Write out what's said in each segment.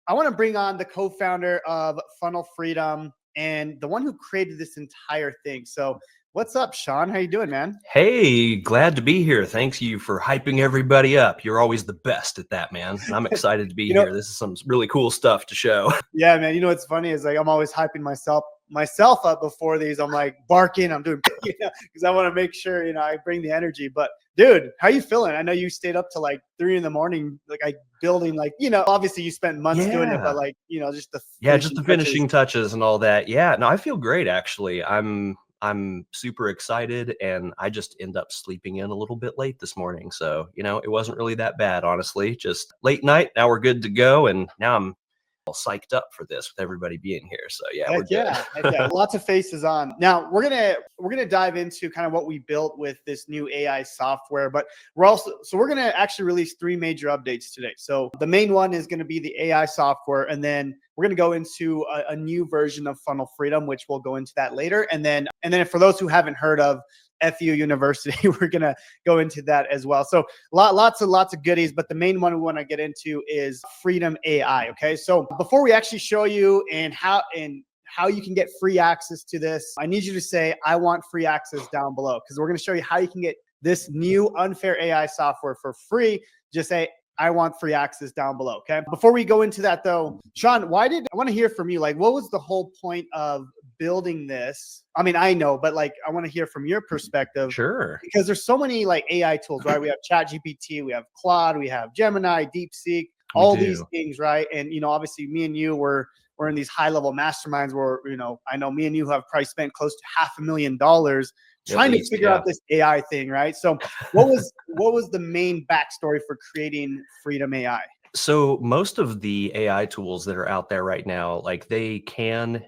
I want to bring on the co-founder of Funnel Freedom and the one who created this entire thing. So what's up, Sean? How you doing, man? Hey, glad to be here. Thanks you for hyping everybody up. You're always the best at that, man. And I'm excited to be You know, here. This is some really cool stuff to show. yeah, man. You know what's funny is like I'm always hyping myself up before these. I'm like barking. I'm doing because I want to make sure I bring the energy. But dude, how you feeling? I know you stayed up to like 3 a.m, like I building obviously you spent months doing it, but Yeah. just the Yeah, just finishing the touches. finishing touches and all that. Yeah, no, I feel great actually. I'm super excited and I just end up sleeping in a little bit late this morning. So, it wasn't really that bad, honestly. Just late night. Now we're good to go. And now I'm all psyched up for this with everybody being here. So yeah, Heck we're good. yeah, heck yeah. Lots of faces on. Now we're gonna dive into kind of what we built with this new AI software, but we're gonna actually release 3 major updates today. So the main one is gonna be the AI software, and then we're gonna go into a new version of Funnel Freedom, which we'll go into that later. And then for those who haven't heard of FU University, we're gonna go into that as well. So lots of goodies, but the main one we want to get into is Freedom AI. Okay, so before we actually show you and how you can get free access to this, I need you to say I want free access down below, because we're going to show you how you can get this new unfair AI software for free. Just say I want free access down below. Okay. Before we go into that though, Sean, I want to hear from you. Like, what was the whole point of building this? I mean, I know, but like, I want to hear from your perspective, Sure. because there's so many like AI tools, right? We have ChatGPT, we have Claude, we have Gemini, DeepSeek, We all these do. things, right? And obviously, me and you we're in these high level masterminds where I know me and you have probably spent close to $500,000 At trying to least, figure out yeah. this AI thing, right? So what was the main backstory for creating Freedom AI? So most of the AI tools that are out there right now, like they can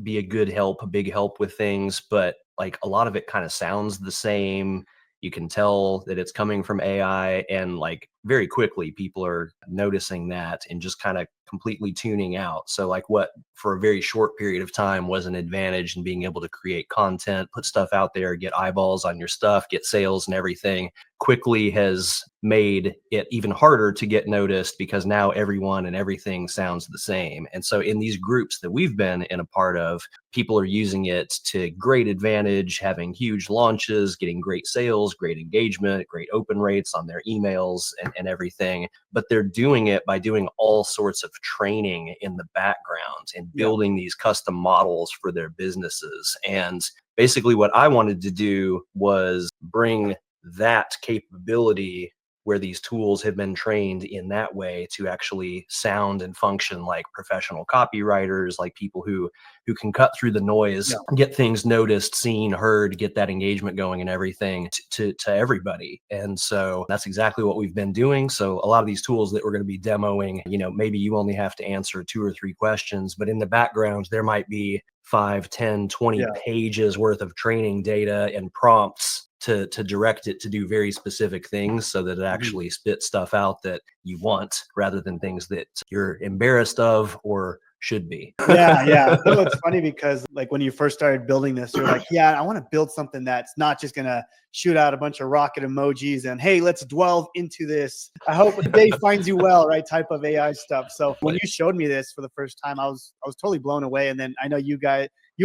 be a good help, a big help with things, but like a lot of it kind of sounds the same. You can tell that it's coming from AI, and like very quickly people are noticing that and just kind of completely tuning out. So like what for a very short period of time was an advantage in being able to create content, put stuff out there, get eyeballs on your stuff, get sales and everything, quickly has made it even harder to get noticed, because now everyone and everything sounds the same. And so in these groups that we've been in a part of, people are using it to great advantage, having huge launches, getting great sales, great engagement, great open rates on their emails and everything. But they're doing it by doing all sorts of training in the background and Yeah. building these custom models for their businesses. And basically what I wanted to do was bring that capability, where these tools have been trained in that way, to actually sound and function like professional copywriters, like people who can cut through the noise, Yeah. get things noticed, seen, heard, get that engagement going and everything to everybody. And so that's exactly what we've been doing. So a lot of these tools that we're going to be demoing, maybe you only have to answer 2 or 3 questions, but in the background there might be 5, 10, 20 Yeah. pages worth of training data and prompts to direct it to do very specific things, so that it Mhm. actually spits stuff out that you want, rather than things that you're embarrassed of or should be. Yeah, yeah. It's funny because like when you first started building this, you're like, yeah, I want to build something that's not just gonna shoot out a bunch of rocket emojis and hey, let's delve into this. I hope the day finds you well, right? Type of AI stuff. So when you showed me this for the first time, I was totally blown away. And then I know you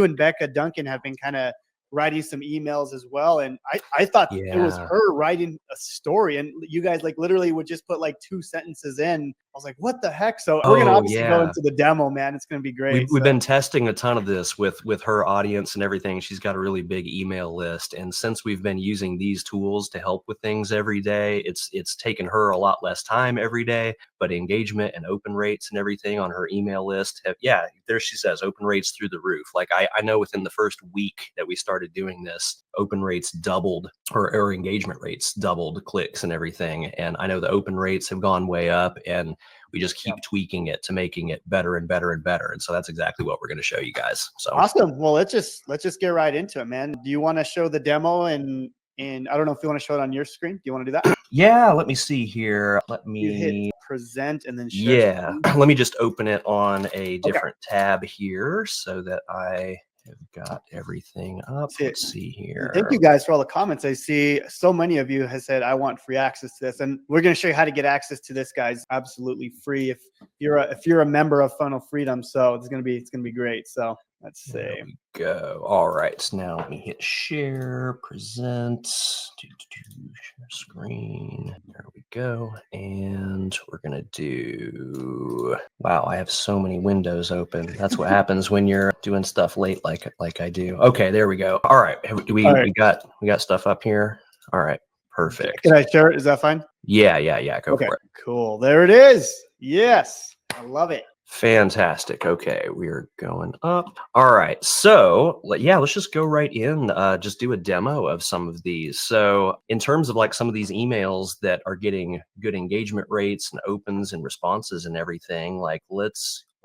and Becca Duncan have been kind of writing some emails as well. And I thought it was Yeah. her writing a story, and you guys like literally would just put like 2 sentences in. I was like, what the heck? So we're gonna Oh, obviously go yeah. into the demo, man. It's gonna be We've great. we've So been testing a ton of this with her audience and everything. She's got a really big email list, and since we've been using these tools to help with things every day, it's taken her a lot less time every day. But engagement and open rates and everything on her email list have, yeah, there she says, open rates through the roof. Like I know within the first week that we started doing this, open rates doubled, or engagement rates doubled, clicks and everything. And I know the open rates have gone way up, and we just yeah. keep tweaking it to making it better and better and better. And so that's exactly what we're going to show you guys. So Awesome. Well, let's just get right into it, man. Do you want to show the demo, and I don't know if you want to show it on your screen. Do you want to do that? yeah, let me see here. You hit present and then share Yeah, screen. let me just open it on a Okay. different tab here so that I I've got everything up. Let's see here. And thank you guys for all the comments. I see so many of you has said, I want free access to this. And we're going to show you how to get access to this, guys. Absolutely free if you're a member of Funnel Freedom. So it's going to be great. So let's see. There we go. All right. So now let me hit share, present, share screen. There we go. And we're going to do, wow, I have so many windows open. That's what happens when you're doing stuff late like I do. Okay, there we go. All right. We got stuff up here. All right. Perfect. Can I share it? Is that fine? Yeah. Go for it. Cool. There it is. Yes. I love it. Fantastic. Okay, we're going up. All right. So yeah, let's just go right in. Just do a demo of some of these. So in terms of like some of these emails that are getting good engagement rates and opens and responses and everything, like why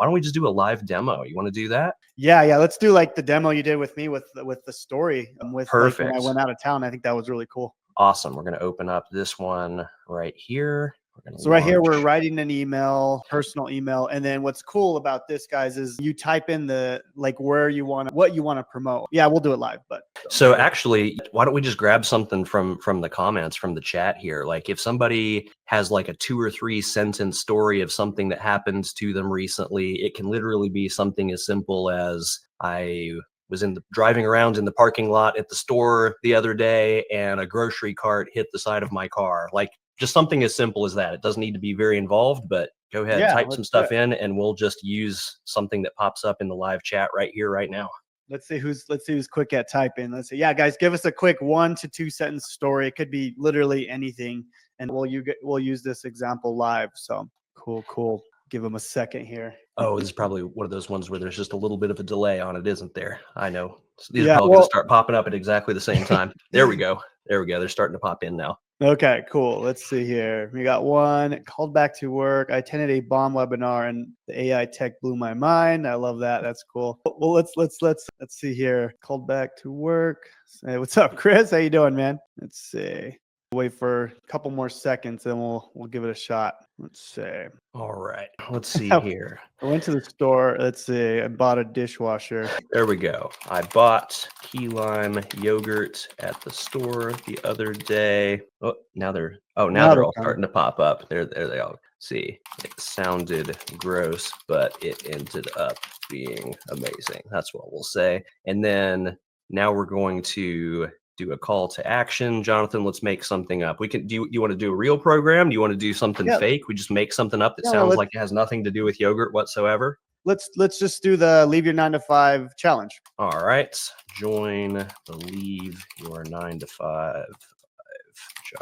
don't we just do a live demo? You want to do that? Yeah. Let's do like the demo you did with me with the story with Perfect. Like, when I went out of town. I think that was really cool. Awesome. We're going to open up this one right here. So right here, we're writing an email, personal email. And then what's cool about this, guys, is you type in what you want to promote. Yeah, we'll do it live. But so actually, why don't we just grab something from the comments from the chat here? Like if somebody has like a 2 or 3 sentence story of something that happened to them recently, it can literally be something as simple as I was driving around in the parking lot at the store the other day and a grocery cart hit the side of my car. Like just something as simple as that. It doesn't need to be very involved, but go ahead, type some stuff in and we'll just use something that pops up in the live chat right here, right now. Let's see who's quick at typing. Let's see. Yeah, guys, give us a quick 1 to 2 sentence story. It could be literally anything. And we'll use this example live. So cool. Give them a second here. Oh, this is probably one of those ones where there's just a little bit of a delay on it, isn't there? I know. So these are probably going to start popping up at exactly the same time. There we go. They're starting to pop in now. Okay, cool. Let's see here. We got one called back to work. I attended a bomb webinar and the AI tech blew my mind. I love that. That's cool. Well, let's see here. Called back to work. Hey, what's up, Chris? How you doing, man? Let's see. Wait for a couple more seconds and we'll give it a shot. Let's see. All right. Let's see here. I went to the store. Let's see. I bought a dishwasher. There we go. I bought key lime yogurt at the store the other day. Oh, now they're all starting to pop up. There they all. See, it sounded gross, but it ended up being amazing. That's what we'll say. And then now we're going to do a call to action. Jonathan, let's make something up. We can do you want to do a real program? Do you want to do something fake? We just make something up that sounds like it has nothing to do with yogurt whatsoever. Let's just do the leave your 9 to 5 challenge. All right. Join the leave your 9 to 5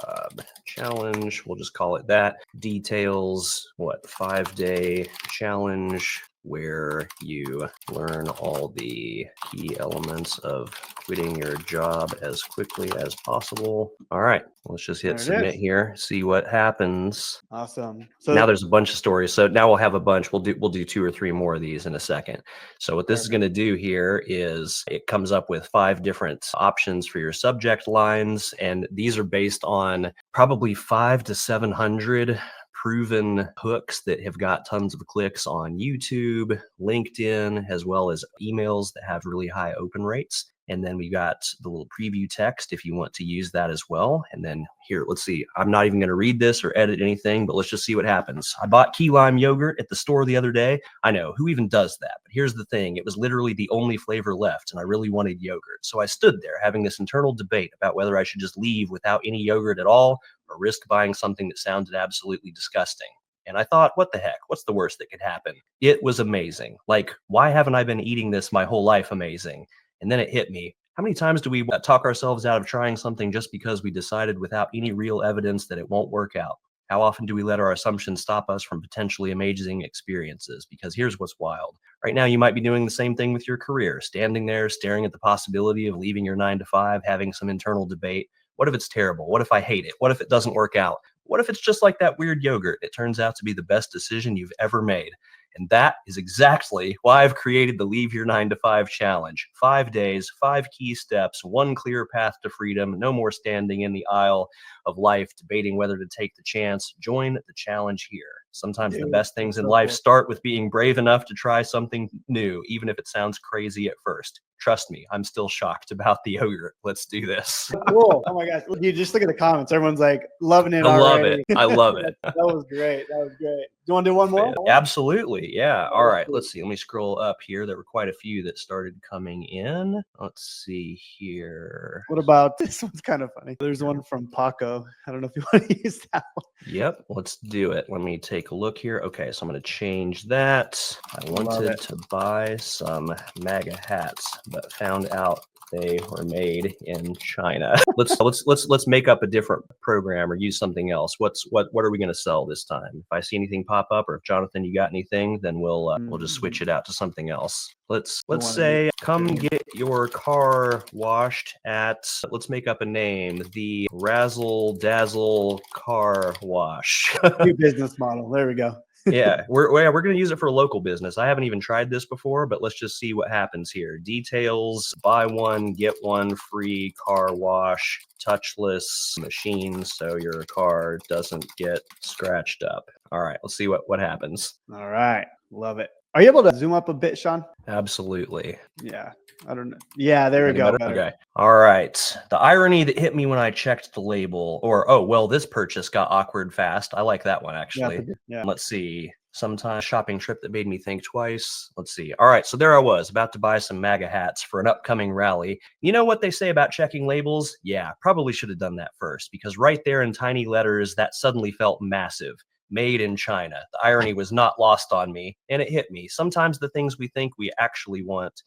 job challenge. We'll just call it that. Details, 5-day challenge where you learn all the key elements of quitting your job as quickly as possible. All right, let's just hit submit here, see what happens. Awesome. So now there's a bunch of stories. So now we'll have a bunch. We'll do 2 or 3 more of these in a second. So what this is going to do here is it comes up with 5 different options for your subject lines. And these are based on probably 500 to 700 proven hooks that have got tons of clicks on YouTube, LinkedIn, as well as emails that have really high open rates. And then we got the little preview text if you want to use that as well. And then here, let's see. I'm not even going to read this or edit anything, but let's just see what happens. I bought key lime yogurt at the store the other day. I know, who even does that? But here's the thing. It was literally the only flavor left, and I really wanted yogurt. So I stood there having this internal debate about whether I should just leave without any yogurt at all or risk buying something that sounded absolutely disgusting. And I thought, what the heck? What's the worst that could happen? It was amazing. Like, why haven't I been eating this my whole life amazing? And then it hit me. How many times do we talk ourselves out of trying something just because we decided without any real evidence that it won't work out? How often do we let our assumptions stop us from potentially amazing experiences? Because here's what's wild. Right now, you might be doing the same thing with your career, standing there, staring at the possibility of leaving your 9 to 5, having some internal debate. What if it's terrible? What if I hate it? What if it doesn't work out? What if it's just like that weird yogurt? It turns out to be the best decision you've ever made. And that is exactly why I've created the Leave Your 9 to 5 challenge. 5 days, 5 key steps, 1 clear path to freedom, no more standing in the aisle of life debating whether to take the chance. Join the challenge here. Sometimes the Dude, best things that's in so life cool. start with being brave enough to try something new, even if it sounds crazy at first. Trust me, I'm still shocked about the yogurt. Let's do this. Cool. Oh my gosh. Dude, just look at the comments. Everyone's like loving it I love already. it. I love that, it. that was great. That was great. Do you want to do one more? Absolutely. Yeah. All Oh, right. sweet. Let's see. Let me scroll up here. There were quite a few that started coming in. Let's see here. What about this one's kind of funny. There's one from Paco. I don't know if you want to use that one. Yep. Let's do it. Let me take a look here. Okay. So I'm going to change that. I Love wanted it. to buy some MAGA hats, but found out they were made in China. Let's make up a different program or use something else. What are we going to sell this time? If I see anything pop up, or if Jonathan, you got anything, then we'll just switch it out to something else. Let's say, come get your car washed at. Let's make up a name. The Razzle Dazzle Car Wash. New business model. There we go. Yeah, we're going to use it for a local business. I haven't even tried this before, but let's just see what happens here. Details: buy one, get one free car wash, touchless machines, so your car doesn't get scratched up. All right, let's see what happens. All right. Love it. Are you able to zoom up a bit, Sean? Absolutely. Yeah. I don't know. Yeah, there we go. Better? Okay. All right. The irony that hit me when I checked the label, or, oh, well, this purchase got awkward fast. I like that one, actually. Yeah. Let's see. Sometime shopping trip that made me think twice. Let's see. All right. So there I was, about to buy some MAGA hats for an upcoming rally. You know what they say about checking labels? Yeah, probably should have done that first, because right there in tiny letters, that suddenly felt massive. Made in China. The irony was not lost on me, and it hit me. Sometimes the things we think we actually want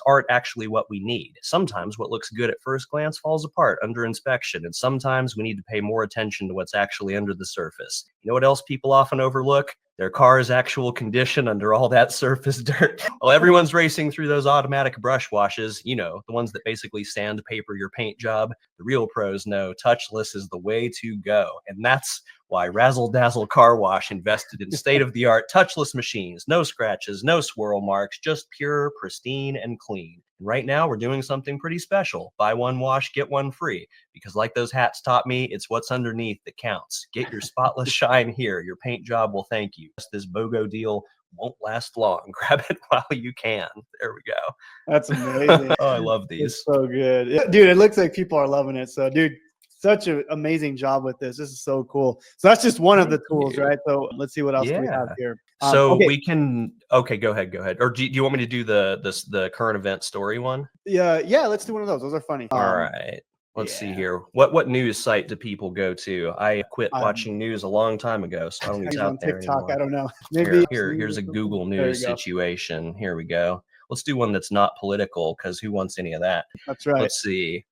aren't actually what we need. Sometimes what looks good at first glance falls apart under inspection, and sometimes we need to pay more attention to what's actually under the surface. You know what else people often overlook? Their car's actual condition under all that surface dirt. While everyone's racing through those automatic brush washes, you know, the ones that basically sandpaper your paint job, the real pros know touchless is the way to go. And that's why Razzle Dazzle Car Wash invested in state-of-the-art touchless machines. No scratches, no swirl marks, just pure, pristine, and clean. And right now, we're doing something pretty special. Buy one wash, get one free. Because like those hats taught me, it's what's underneath that counts. Get your spotless shine here. Your paint job will thank you. This BOGO deal won't last long. Grab it while you can. There we go. That's amazing. Oh, I love these. It's so good. Dude, it looks like people are loving it. So, dude, such an amazing job with this. This is so cool. So that's just one of the tools, right? So let's see what else we have here. So okay. we can, okay, go ahead. Or do you want me to do the current event story one? Yeah, let's do one of those. Those are funny. All right. Let's see here. What news site do people go to? I quit watching news a long time ago, so I don't think it's out there TikTok. anymore. I don't know. Maybe here's a Google News situation. Here we go. Let's do one that's not political, because who wants any of that? That's right. Let's see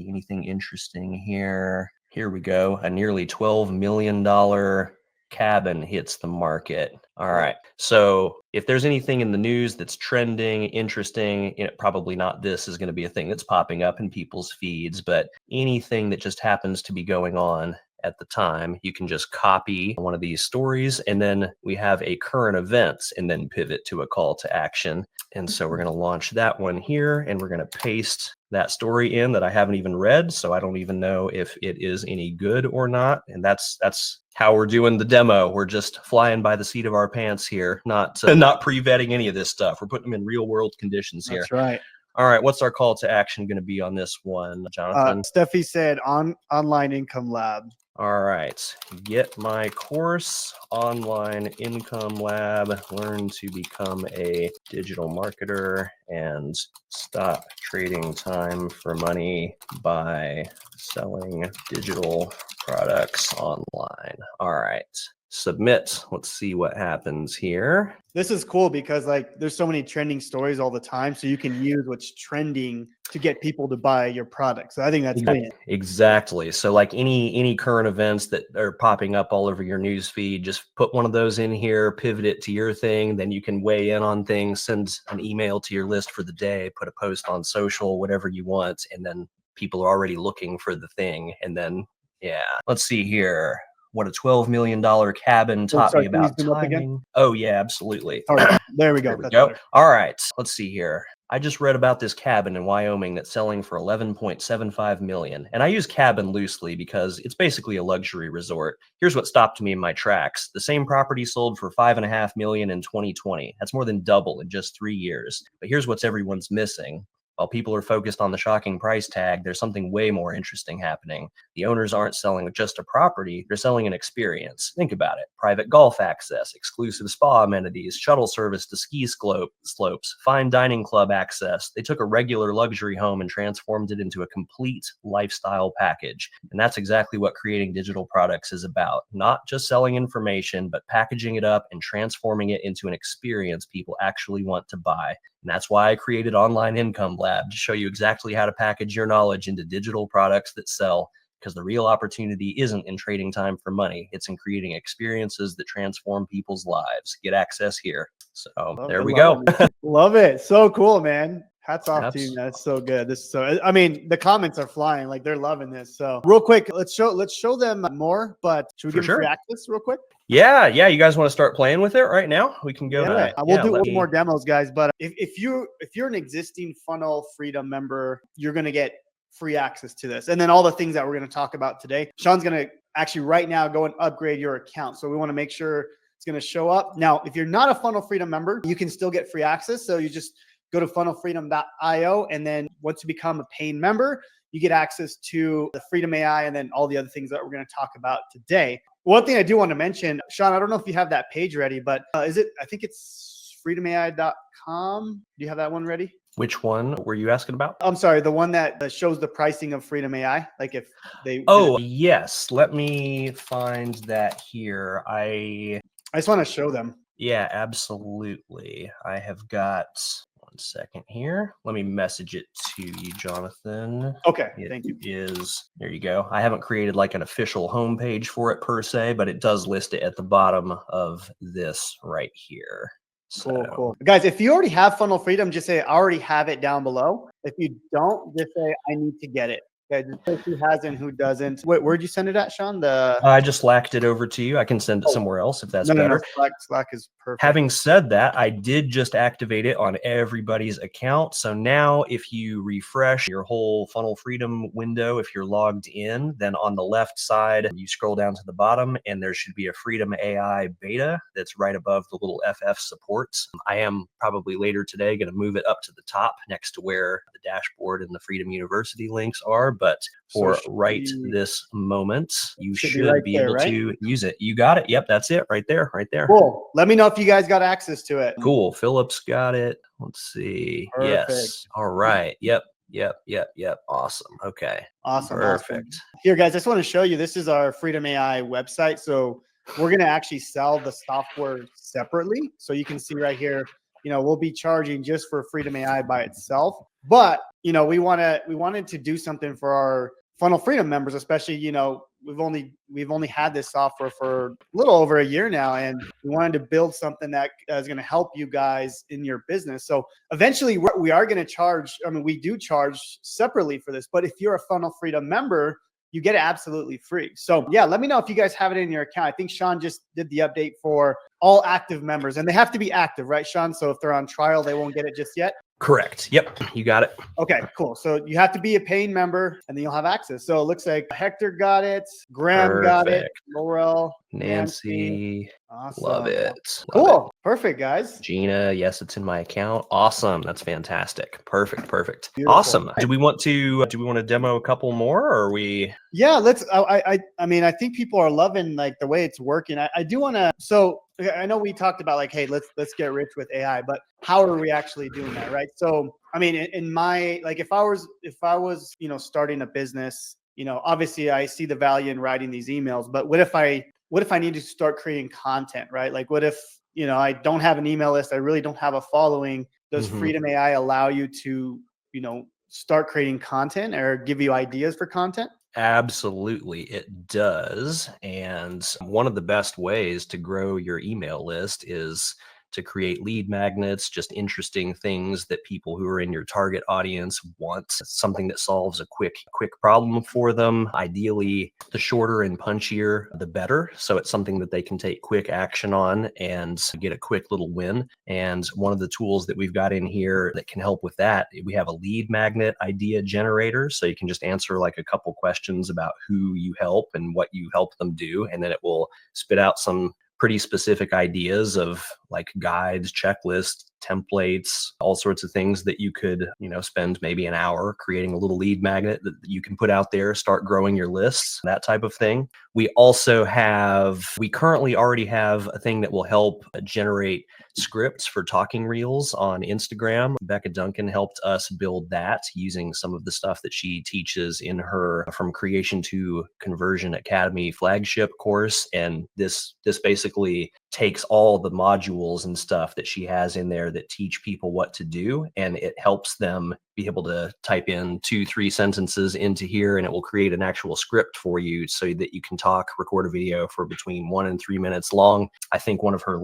anything interesting here. Here we go. A nearly $12 million cabin hits the market. All right. So if there's anything in the news that's trending, interesting, probably not this is going to be a thing that's popping up in people's feeds, but anything that just happens to be going on at the time, you can just copy one of these stories, and then we have a current events and then pivot to a call to action. And so we're going to launch that one here, and we're going to paste that story in that I haven't even read, so I don't even know if it is any good or not. And that's how we're doing the demo. We're just flying by the seat of our pants here, not pre-vetting any of this stuff. We're putting them in real world conditions here. That's right. All right, what's our call to action going to be on this one, Jonathan? Steffi said online income lab. All right, get my course, Online Income Lab, learn to become a digital marketer and stop trading time for money by selling digital products online. All right, submit. Let's see what happens here. This is cool because like there's so many trending stories all the time, so you can use what's trending to get people to buy your product. So I think that's brilliant. Exactly. So like any current events that are popping up all over your news feed, just put one of those in here, pivot it to your thing, then you can weigh in on things, send an email to your list for the day, put a post on social, whatever you want, and then people are already looking for the thing. And then let's see here. What a $12 million cabin taught me about timing. Oh yeah, absolutely. All right, there we go. There we go. All right, let's see here. I just read about this cabin in Wyoming that's selling for 11.75 million. And I use cabin loosely because it's basically a luxury resort. Here's what stopped me in my tracks. The same property sold for 5.5 million in 2020. That's more than double in just 3 years. But here's what's everyone's missing. While people are focused on the shocking price tag, there's something way more interesting happening. The owners aren't selling just a property, they're selling an experience. Think about it. Private golf access, exclusive spa amenities, shuttle service to ski slopes, fine dining club access. They took a regular luxury home and transformed it into a complete lifestyle package. And that's exactly what creating digital products is about. Not just selling information, but packaging it up and transforming it into an experience people actually want to buy. And that's why I created Online Income Lab, to show you exactly how to package your knowledge into digital products that sell. Because the real opportunity isn't in trading time for money. It's in creating experiences that transform people's lives. Get access here. So there we go. Love it. So cool, man. Hats off to you, Abs- man. It's so good. This is so, I mean, the comments are flying, like they're loving this. So real quick, let's show them more, but should we For give them free sure. access real quick? Yeah. You guys want to start playing with it right now? We can go. We'll do more demos, guys. But if you're an existing Funnel Freedom member, you're gonna get free access to this, and then all the things that we're gonna talk about today. Sean's gonna actually right now go and upgrade your account, so we want to make sure it's gonna show up. Now, if you're not a Funnel Freedom member, you can still get free access. So you just go to funnelfreedom.io, and then once you become a paying member, you get access to the Freedom AI and then all the other things that we're going to talk about today. One thing I do want to mention, Sean, I don't know if you have that page ready, but I think it's freedomai.com. Do you have that one ready? Which one were you asking about? I'm sorry, the one that shows the pricing of Freedom AI. Like if they. Oh, yes. Let me find that here. I just want to show them. Yeah, absolutely. I have got 1 second here. Let me message it to you, Jonathan. Okay, thank you. There you go. I haven't created like an official homepage for it per se, but it does list it at the bottom of this right here. Cool. Guys, if you already have Funnel Freedom, just say, I already have it down below. If you don't, just say, I need to get it. Okay, just say who has it and who doesn't. Where'd you send it at, Sean? I just slacked it over to you. I can send it somewhere else if that's better. No, Slack is perfect. Having said that, I did just activate it on everybody's account. So now if you refresh your whole Funnel Freedom window, if you're logged in, then on the left side, you scroll down to the bottom and there should be a Freedom AI beta that's right above the little FF supports. I am probably later today going to move it up to the top next to where the dashboard and the Freedom University links are. But for this moment, you should be able to use it. You got it. Yep, that's it right there. Cool. Let me know if you guys got access to it. Cool. Phillips got it. Let's see. Perfect. Yes. All right. Yep. Awesome. Okay. Awesome. Perfect. Awesome. Here, guys, I just want to show you, this is our Freedom AI website. So we're going to actually sell the software separately. So you can see right here, we'll be charging just for Freedom AI by itself. But, we wanted to do something for our Funnel Freedom members, especially, we've only had this software for a little over a year now, and we wanted to build something that is going to help you guys in your business. So eventually we are going to charge. I mean, we do charge separately for this, but if you're a Funnel Freedom member, you get it absolutely free. So yeah, let me know if you guys have it in your account. I think Sean just did the update for all active members, and they have to be active, right, Sean? So if they're on trial, they won't get it just yet. Correct. Yep. You got it. Okay, cool. So you have to be a paying member and then you'll have access. So it looks like Hector got it. Graham got it. Laurel. Nancy. Awesome. Love it. Cool. Perfect, guys. Gina. Yes, it's in my account. Awesome. That's fantastic. Perfect. Beautiful. Awesome. Do we want to demo a couple more, or are we? Yeah, let's. I mean, I think people are loving like the way it's working. I do want to. So I know we talked about like, hey, let's get rich with AI, but how are we actually doing that, right? So I mean, in my, like, if I was starting a business, obviously I see the value in writing these emails, but what if I need to start creating content, right? Like, what if I don't have an email list, I really don't have a following? Does Freedom AI allow you to start creating content or give you ideas for content? Absolutely, it does. And one of the best ways to grow your email list is to create lead magnets, just interesting things that people who are in your target audience want, something that solves a quick problem for them. Ideally, the shorter and punchier, the better. So it's something that they can take quick action on and get a quick little win. And one of the tools that we've got in here that can help with that, we have a lead magnet idea generator. So you can just answer like a couple questions about who you help and what you help them do. And then it will spit out some pretty specific ideas of like guides, checklists, templates, all sorts of things that you could, spend maybe an hour creating a little lead magnet that you can put out there, start growing your lists, that type of thing. We currently already have a thing that will help generate scripts for talking reels on Instagram. Becca Duncan helped us build that using some of the stuff that she teaches in her From Creation to Conversion Academy flagship course. And this basically takes all the modules and stuff that she has in there that teach people what to do, and it helps them be able to type in 2-3 sentences into here, and it will create an actual script for you so that you can record a video for between 1 and 3 minutes long. I think one of her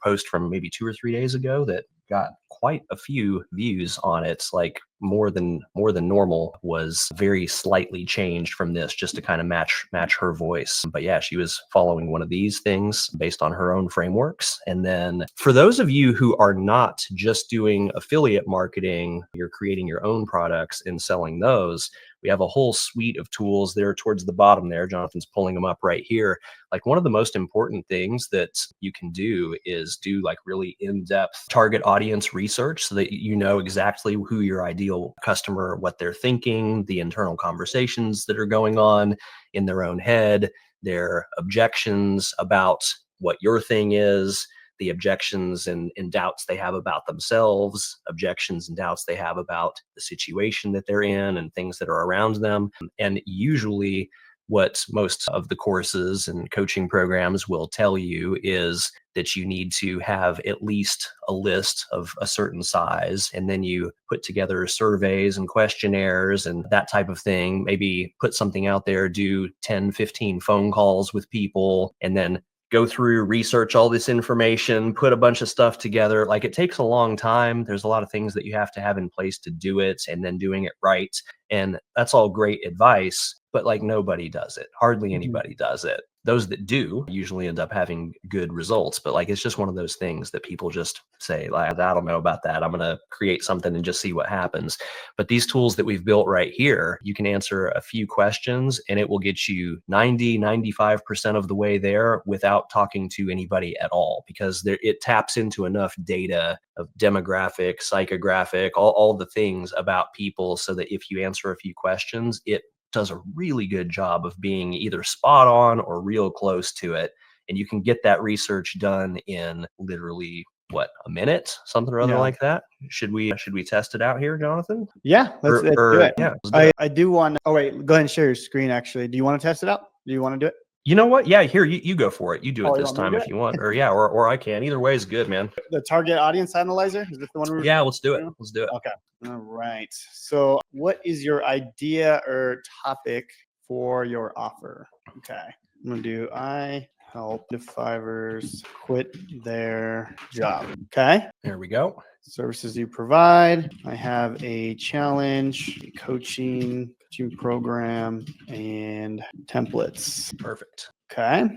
post from maybe 2 or 3 days ago that got quite a few views on it, like more than normal, was very slightly changed from this just to kind of match her voice. But yeah, she was following one of these things based on her own frameworks. And then for those of you who are not just doing affiliate marketing, you're creating your own products and selling those, we have a whole suite of tools there towards the bottom there. Jonathan's pulling them up right here. Like one of the most important things that you can do is do like really in-depth target audience research so that you know exactly who your ideal customer, what they're thinking, the internal conversations that are going on in their own head, their objections about what your thing is, the objections and doubts they have about themselves, objections and doubts they have about the situation that they're in and things that are around them. And usually what most of the courses and coaching programs will tell you is that you need to have at least a list of a certain size, and then you put together surveys and questionnaires and that type of thing. Maybe put something out there, do 10, 15 phone calls with people, and then go through, research all this information, put a bunch of stuff together. Like it takes a long time. There's a lot of things that you have to have in place to do it, and then doing it right. And that's all great advice, but like nobody does it. Hardly anybody does it. Those that do usually end up having good results, but like it's just one of those things that people just say, like, I don't know about that. I'm going to create something and just see what happens. But these tools that we've built right here, you can answer a few questions and it will get you 95% of the way there without talking to anybody at all, because it taps into enough data of demographic, psychographic, all the things about people, so that if you answer a few questions, it does a really good job of being either spot on or real close to it. And you can get that research done in literally a minute, something or other like that. Should we test it out here, Jonathan? Yeah, let's do it. Yeah, let's do it. I do want to, go ahead and share your screen. Actually, do you want to test it out? Do you want to do it? You know what? Yeah, here, you go for it. You do it this time if it? you want, or I can. Either way is good, man. The target audience analyzer, is this the one? Yeah, let's do it. Let's do it. Okay. All right. So what is your idea or topic for your offer? Okay. I'm going to do, I help the Fivers quit their job. Okay. There we go. Services you provide. I have a challenge, a coaching program, and templates. Perfect. Okay.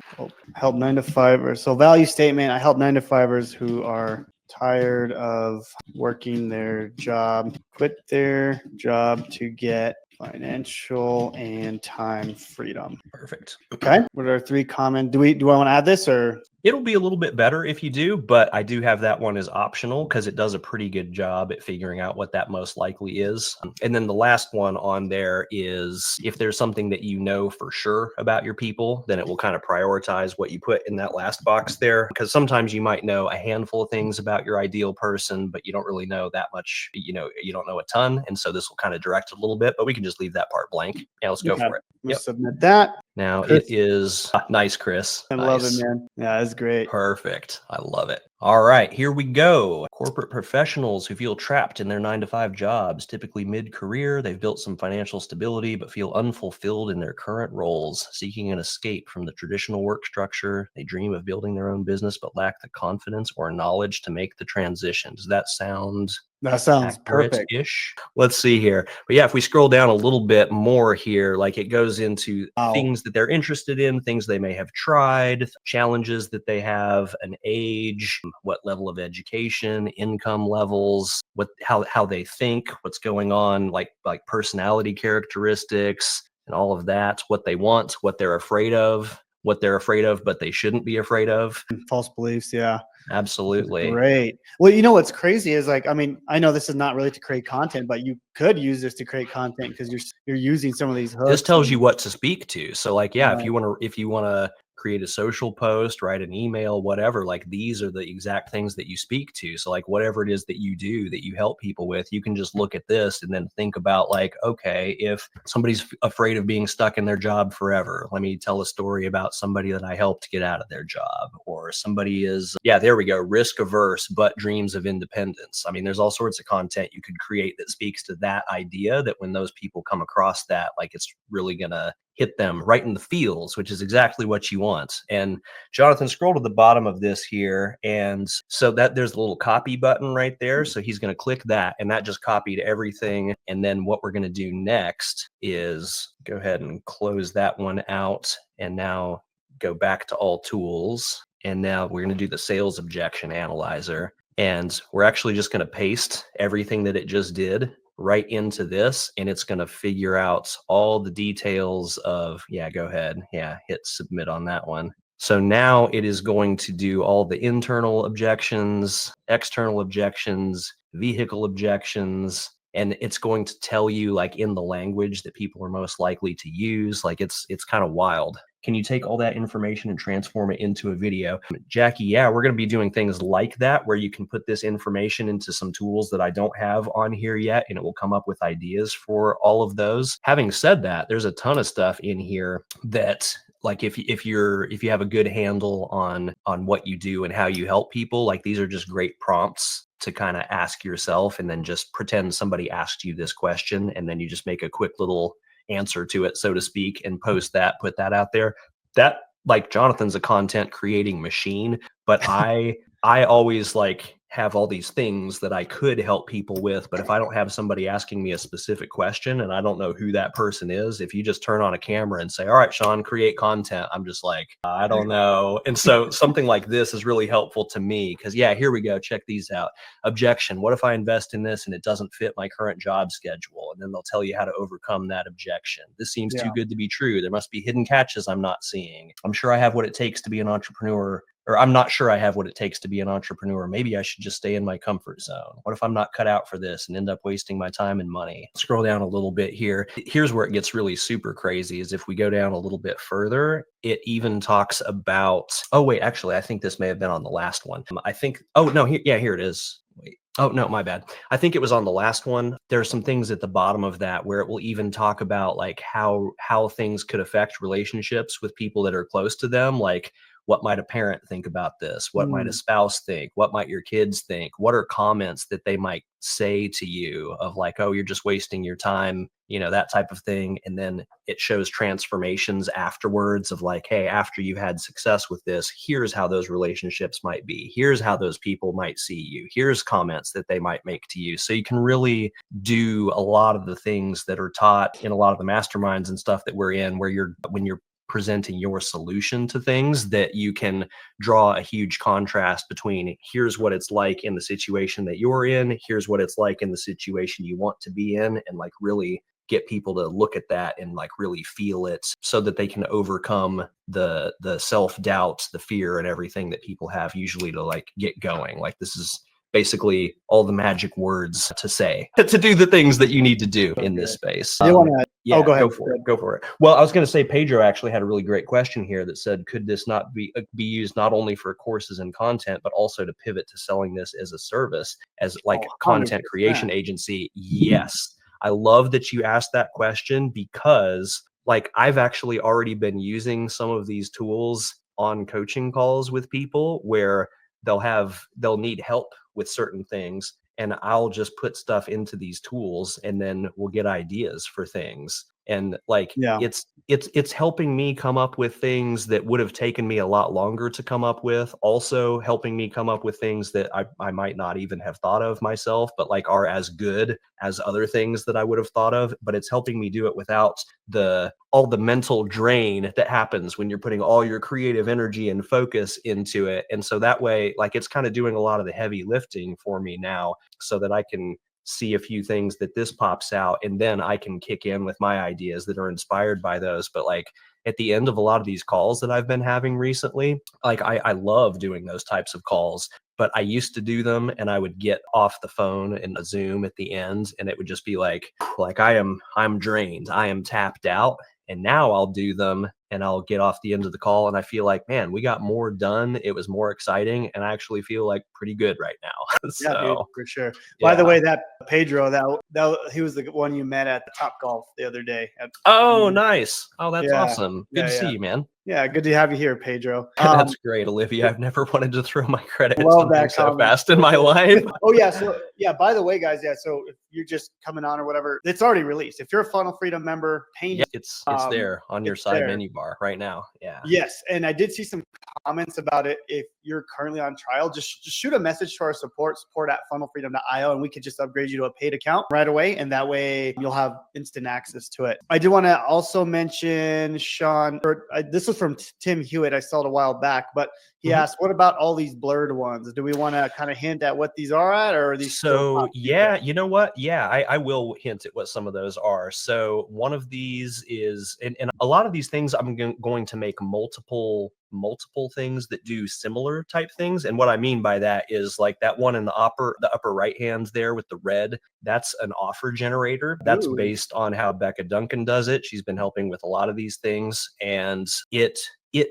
Help 9 to 5ers. So value statement, I help 9 to 5ers who are tired of working their job, quit their job to get financial and time freedom. Perfect. Okay. What are 3 common? Do I want to add this, or? It'll be a little bit better if you do, but I do have that one as optional because it does a pretty good job at figuring out what that most likely is. And then the last one on there is, if there's something that you know for sure about your people, then it will kind of prioritize what you put in that last box there. Because sometimes you might know a handful of things about your ideal person, but you don't really know that much, you don't know a ton. And so this will kind of direct a little bit, but we can just leave that part blank. Yeah, let's go for it. We'll submit that. Now Chris, it is nice, Chris. I love it, Nice. man. Yeah, that's great. Perfect. I love it. All right, here we go. Corporate professionals who feel trapped in their 9-to-5 jobs, typically mid-career. They've built some financial stability, but feel unfulfilled in their current roles, seeking an escape from the traditional work structure. They dream of building their own business, but lack the confidence or knowledge to make the transition. Does that sound That sounds perfect. accurate-ish? Let's see here. But yeah, if we scroll down a little bit more here, like it goes into things that they're interested in, things they may have tried, challenges that they have, an age, what level of education, income levels, how they think, what's going on, like personality characteristics and all of that, what they want, what they're afraid of, but they shouldn't be afraid of. False beliefs, yeah. Absolutely. Great. Well, you know what's crazy is like, I mean, I know this is not really to create content, but you could use this to create content because you're using some of these hooks. This tells you what to speak to. So like, yeah, Right. if you want to create a social post, write an email, whatever, like these are the exact things that you speak to. So like whatever it is that you do that you help people with, you can just look at this and then think about like, okay, if somebody's afraid of being stuck in their job forever, let me tell a story about somebody that I helped get out of their job. Or somebody is, yeah, there we go, risk averse but dreams of independence. I mean, there's all sorts of content you could create that speaks to that idea, that when those people come across that, like it's really gonna hit them right in the feels, which is exactly what you want. And Jonathan, scroll to the bottom of this here. And so that there's a little copy button right there. So he's going to click that, and that just copied everything. And then what we're going to do next is go ahead and close that one out. And now go back to all tools. And now we're going to do the sales objection analyzer. And we're actually just going to paste everything that it just did right into this, and it's going to figure out all the details of, yeah, go ahead. Yeah, hit submit on that one. So now it is going to do all the internal objections, external objections, vehicle objections, and it's going to tell you like in the language that people are most likely to use. Like it's kind of wild. Can you take all that information and transform it into a video? Jackie, yeah, we're going to be doing things like that, where you can put this information into some tools that I don't have on here yet, and it will come up with ideas for all of those. Having said that, there's a ton of stuff in here that, like, if you have a good handle on what you do and how you help people, like these are just great prompts to kind of ask yourself, and then just pretend somebody asked you this question, and then you just make a quick little answer to it, so to speak, and post that, put that out there. That, like, Jonathan's a content creating machine, but I always like have all these things that I could help people with, but if I don't have somebody asking me a specific question and I don't know who that person is, if you just turn on a camera and say, all right, Sean, create content, I'm just like, I don't know. And so something like this is really helpful to me, because yeah, here we go, check these out. Objection: what if I invest in this and it doesn't fit my current job schedule? And then they'll tell you how to overcome that objection. This seems too good to be true. There must be hidden catches I'm not seeing. I'm sure I have what it takes to be an entrepreneur, or I'm not sure I have what it takes to be an entrepreneur. Maybe I should just stay in my comfort zone. What if I'm not cut out for this and end up wasting my time and money? Scroll down a little bit here. Here's where it gets really super crazy, is if we go down a little bit further, it even talks about, oh wait, actually, I think this may have been on the last one. I think, oh no, here it is. Wait. Oh, no, my bad. I think it was on the last one. There are some things at the bottom of that where it will even talk about like how things could affect relationships with people that are close to them. Like, what might a parent think about this? What might a spouse think? What might your kids think? What are comments that they might say to you of like, oh, you're just wasting your time, you know, that type of thing. And then it shows transformations afterwards of like, hey, after you had success with this, here's how those relationships might be. Here's how those people might see you. Here's comments that they might make to you. So you can really do a lot of the things that are taught in a lot of the masterminds and stuff that we're in, where when you're presenting your solution to things, that you can draw a huge contrast between here's what it's like in the situation that you're in, here's what it's like in the situation you want to be in, and like really get people to look at that and like really feel it, so that they can overcome the self-doubt, the fear, and everything that people have usually to like get going. Like, this is basically all the magic words to say to do the things that you need to do in this space. Yeah, go ahead. Go for it. Well, I was going to say, Pedro actually had a really great question here that said, could this not be used not only for courses and content, but also to pivot to selling this as a service, as like content 100%. creation agency? Yes. I love that you asked that question, because like I've actually already been using some of these tools on coaching calls with people where they'll need help with certain things, and I'll just put stuff into these tools and then we'll get ideas for things. And like Yeah. it's helping me come up with things that would have taken me a lot longer to come up with, also helping me come up with things that I might not even have thought of myself, but like are as good as other things that I would have thought of. But it's helping me do it without all the mental drain that happens when you're putting all your creative energy and focus into it. And so that way, like it's kind of doing a lot of the heavy lifting for me now, so that I can see a few things that this pops out, and then I can kick in with my ideas that are inspired by those. But like at the end of a lot of these calls that I've been having recently, like I love doing those types of calls, but I used to do them and I would get off the phone in a Zoom at the end and it would just be like I'm drained, I am tapped out. And now I'll do them and I'll get off the end of the call and I feel like, man, we got more done. It was more exciting and I actually feel like pretty good right now. Yeah, dude, So for sure. By the yeah. way, that Pedro, that he was the one you met at the Top Golf the other day. Oh, nice. Oh, that's Yeah, awesome. Good yeah, to see yeah, you, man. yeah. Good to have you here, Pedro. That's great, Olivia. I've never wanted to throw my credit at Love something that so comment. fast in my life. Oh yeah, so yeah. By the way, guys, yeah. So if you're just coming on or whatever, it's already released. If you're a Funnel Freedom member, Yeah, paint, it's there on your it's side there. menu bar right now. Yeah. Yes, and I did see some comments about it. If you're currently on trial, just shoot a message to our support at funnelfreedom.io, and we could just upgrade you to a paid account right away, and that way you'll have instant access to it. I do want to also mention Sean, or this was from Tim Hewitt. I saw it a while back, but he Mhm. asked, "What about all these blurred ones? Do we want to kind of hint at what these are at, or are these still So top yeah, secret?" you know what? Yeah, I will hint at what some of those are. So one of these is, and a lot of these things I'm going to make multiple things that do similar type things. And what I mean by that is like that one in the upper right hand there with the red, that's an offer generator. That's Ooh, based on how Becca Duncan does it. She's been helping with a lot of these things, and it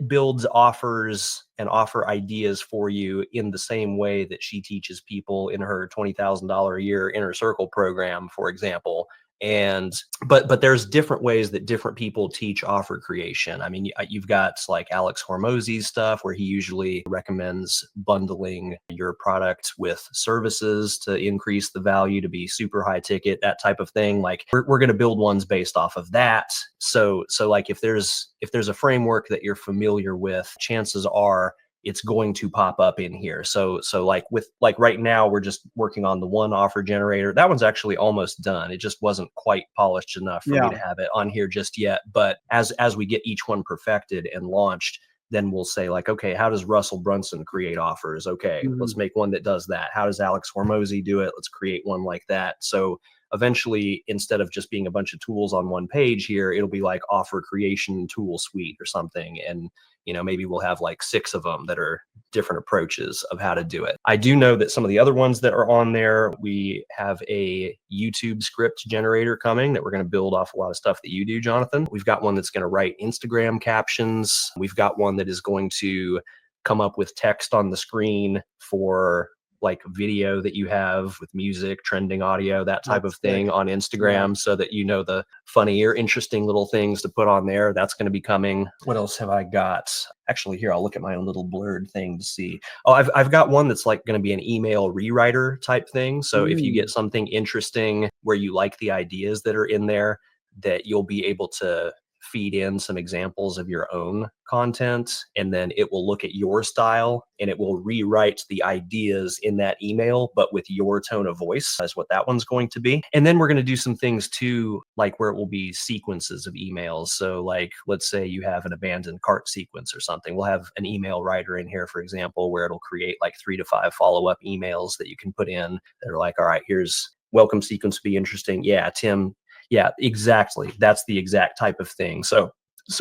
builds offers and offer ideas for you in the same way that she teaches people in her $20,000 a year inner circle program, for example. And but there's different ways that different people teach offer creation. I mean, you've got like Alex Hormozy's stuff where he usually recommends bundling your product with services to increase the value, to be super high ticket, that type of thing. Like we're going to build ones based off of that. So like if there's a framework that you're familiar with, chances are it's going to pop up in here. So like with like right now we're just working on the one offer generator. That one's actually almost done. It just wasn't quite polished enough for me yeah. to have it on here just yet. But as we get each one perfected and launched, then we'll say like, okay, how does Russell Brunson create offers? Okay, let's Mhm. make one that does that. How does Alex Hormozy do it? Let's create one like that. So eventually, instead of just being a bunch of tools on one page here, it'll be like offer creation tool suite or something. And maybe we'll have like 6 of them that are different approaches of how to do it. I do know that some of the other ones that are on there, we have a YouTube script generator coming that we're going to build off a lot of stuff that you do, Jonathan. We've got one that's going to write Instagram captions. We've got one that is going to come up with text on the screen for like video that you have with music, trending audio, that type of That's sick. thing on Yeah. Instagram, so that the funny or interesting little things to put on there. That's going to be coming. What else have I got? Actually, here, I'll look at my own little blurred thing to see. Oh, I've got one that's like going to be an email rewriter type thing. So if you get Mm. something interesting where you like the ideas that are in there, that you'll be able to feed in some examples of your own content, and then it will look at your style and it will rewrite the ideas in that email, but with your tone of voice. That's what that one's going to be. And then we're going to do some things too, like where it will be sequences of emails. So like, let's say you have an abandoned cart sequence or something. We'll have an email writer in here, for example, where it'll create like 3 to 5 follow-up emails that you can put in that are like, all right, here's welcome sequence, be interesting. Yeah, Tim, yeah, exactly. That's the exact type of thing. So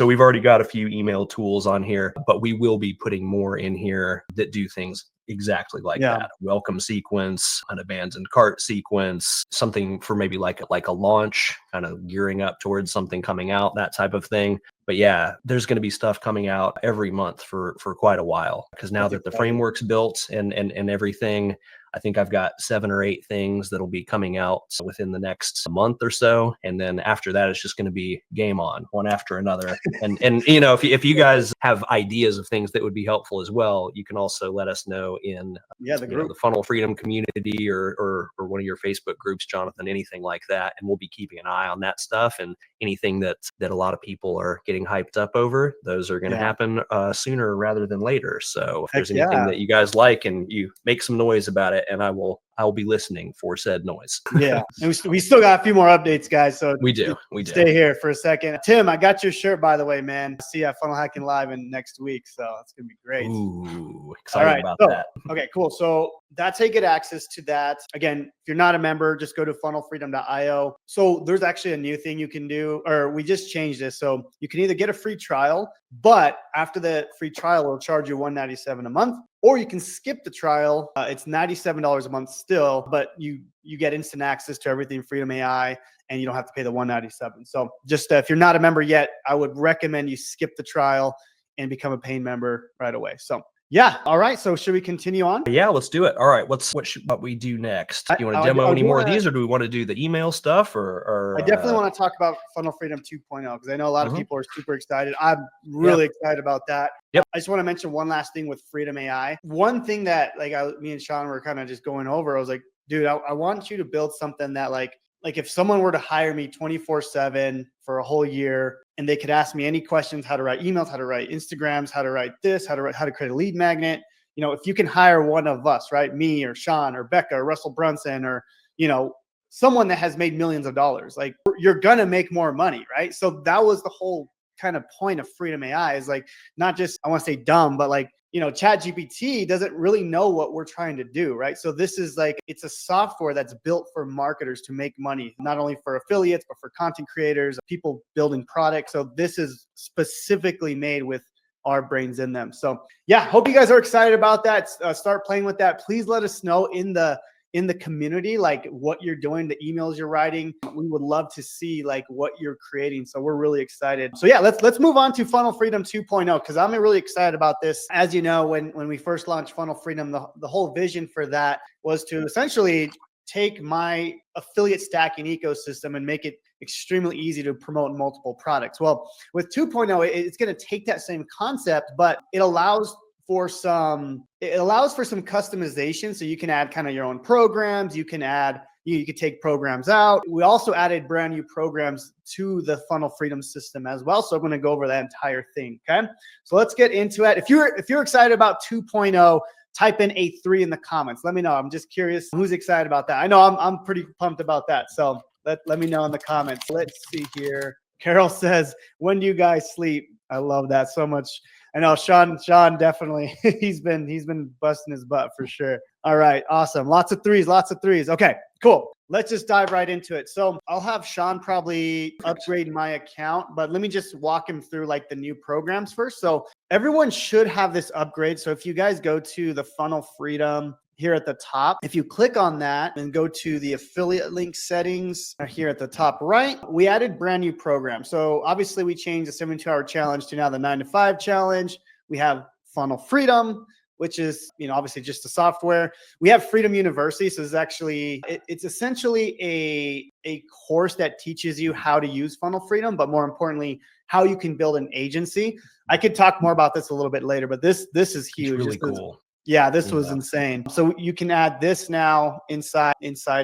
we've already got a few email tools on here, but we will be putting more in here that do things exactly like Yeah. that. Welcome sequence, an abandoned cart sequence, something for maybe like a launch, kind of gearing up towards something coming out, that type of thing. But yeah, there's going to be stuff coming out every month for quite a while, because now That's that the exciting. framework's built and everything, I think I've got 7 or 8 things that'll be coming out within the next month or so. And then after that, it's just going to be game on, one after another. And you know, if you guys have ideas of things that would be helpful as well, you can also let us know in the group, the Funnel Freedom community or one of your Facebook groups, Jonathan, anything like that. And we'll be keeping an eye on that stuff, and anything that a lot of people are getting hyped up over, those are going to happen sooner rather than later. So if there's anything that you guys like, and you make some noise about it, and I will be listening for said noise. And we still got a few more updates, guys. So we do. Stay here for a second. Tim, I got your shirt, by the way, man. See you at Funnel Hacking Live in next week. So it's going to be great. Ooh, excited about that. Okay, cool. So that's how you get access to that. Again, if you're not a member, just go to funnelfreedom.io. So there's actually a new thing you can do, or we just changed this. So you can either get a free trial, but after the free trial, it'll charge you $197 a month, or you can skip the trial. It's $97 a month still, but you get instant access to everything Freedom AI, and you don't have to pay the $197. So just if you're not a member yet, I would recommend you skip the trial and become a paying member right away. So yeah. All right. So should we continue on? Yeah, let's do it. All right. What we do next? Do you want to demo any more of these, or do we want to do the email stuff? Or I definitely want to talk about Funnel Freedom 2.0, because I know a lot of people are super excited. I'm really excited about that. Yep. I just want to mention one last thing with Freedom AI. One thing that me and Sean were kind of just going over, I was like, dude, I want you to build something that like if someone were to hire me 24/7 for a whole year, and they could ask me any questions, how to write emails, how to write Instagrams, how to write this, how to create a lead magnet. You know, if you can hire one of us, right? Me or Sean or Becca or Russell Brunson, or, you know, someone that has made millions of dollars, like, you're going to make more money, right? So that was the whole kind of point of Freedom AI, is like, not just, I want to say dumb, but like, you know, ChatGPT doesn't really know what we're trying to do, right? So this is like, it's a software that's built for marketers to make money, not only for affiliates, but for content creators, people building products. So this is specifically made with our brains in them. So yeah, hope you guys are excited about that. Start playing with that. Please let us know in the community, like, what you're doing, the emails you're writing. We would love to see like what you're creating. So we're really excited. So yeah, let's move on to Funnel Freedom 2.0, because I'm really excited about this. As you know, when we first launched Funnel Freedom, the whole vision for that was to essentially take my affiliate stacking ecosystem and make it extremely easy to promote multiple products. Well, with 2.0, it's going to take that same concept, but it allows for some customization. So you can add kind of your own programs. You can add, you could take programs out. We also added brand new programs to the Funnel Freedom system as well. So I'm going to go over that entire thing. Okay. So let's get into it. If you're excited about 2.0, type in a 3 in the comments. Let me know. I'm just curious who's excited about that. I know I'm pretty pumped about that. So let me know in the comments. Let's see here. Carol says, when do you guys sleep? I love that so much. I know Sean definitely, he's been busting his butt for sure. All right, awesome. Lots of threes. Okay, cool. Let's just dive right into it. So I'll have Sean probably upgrade my account, but let me just walk him through like the new programs first. So everyone should have this upgrade. So if you guys go to the Funnel Freedom here at the top, if you click on that and go to the affiliate link settings here at the top right, we added brand new programs. So obviously we changed the 72-hour challenge to now the 9-to-5 challenge. We have Funnel Freedom, which is, you know, obviously just the software. We have Freedom University. So it's essentially a course that teaches you how to use Funnel Freedom, but more importantly, how you can build an agency. I could talk more about this a little bit later, but this is huge. It's really cool. Yeah, this was insane. So you can add this now inside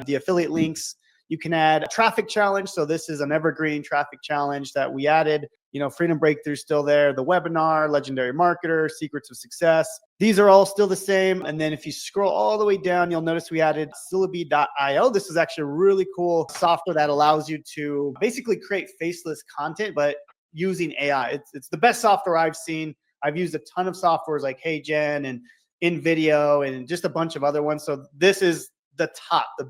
the affiliate links. You can add a traffic challenge. So this is an evergreen traffic challenge that we added. You know, Freedom Breakthrough still there, the webinar, Legendary Marketer, Secrets of Success. These are all still the same. And then if you scroll all the way down, you'll notice we added Syllabi.io. This is actually a really cool software that allows you to basically create faceless content, but using AI. It's the best software I've seen. I've used a ton of softwares like HeyGen and InVideo and just a bunch of other ones. So this is the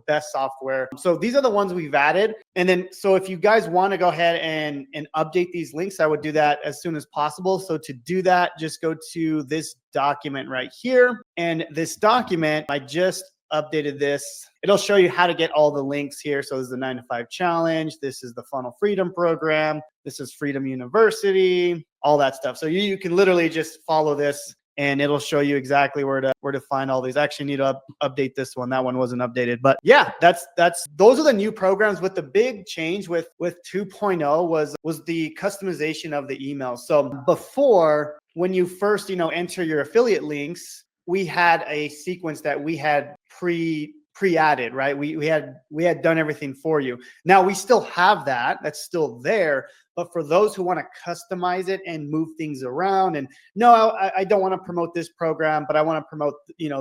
best software. So these are the ones we've added. And then, so if you guys want to go ahead and update these links, I would do that as soon as possible. So to do that, just go to this document right here. And this document, I just updated this. It'll show you how to get all the links here. So this is the 9-to-5 challenge. This is the Funnel Freedom program. This is Freedom University, all that stuff. So you can literally just follow this and it'll show you exactly where to find all these. I actually need to update this one. That one wasn't updated, but yeah, those are the new programs. With the big change with 2.0 was the customization of the email. So before, when you first enter your affiliate links, we had a sequence that we had pre-added, right? We had done everything for you. Now we still have that. That's still there. But for those who want to customize it and move things around, and no, I don't want to promote this program, but I want to promote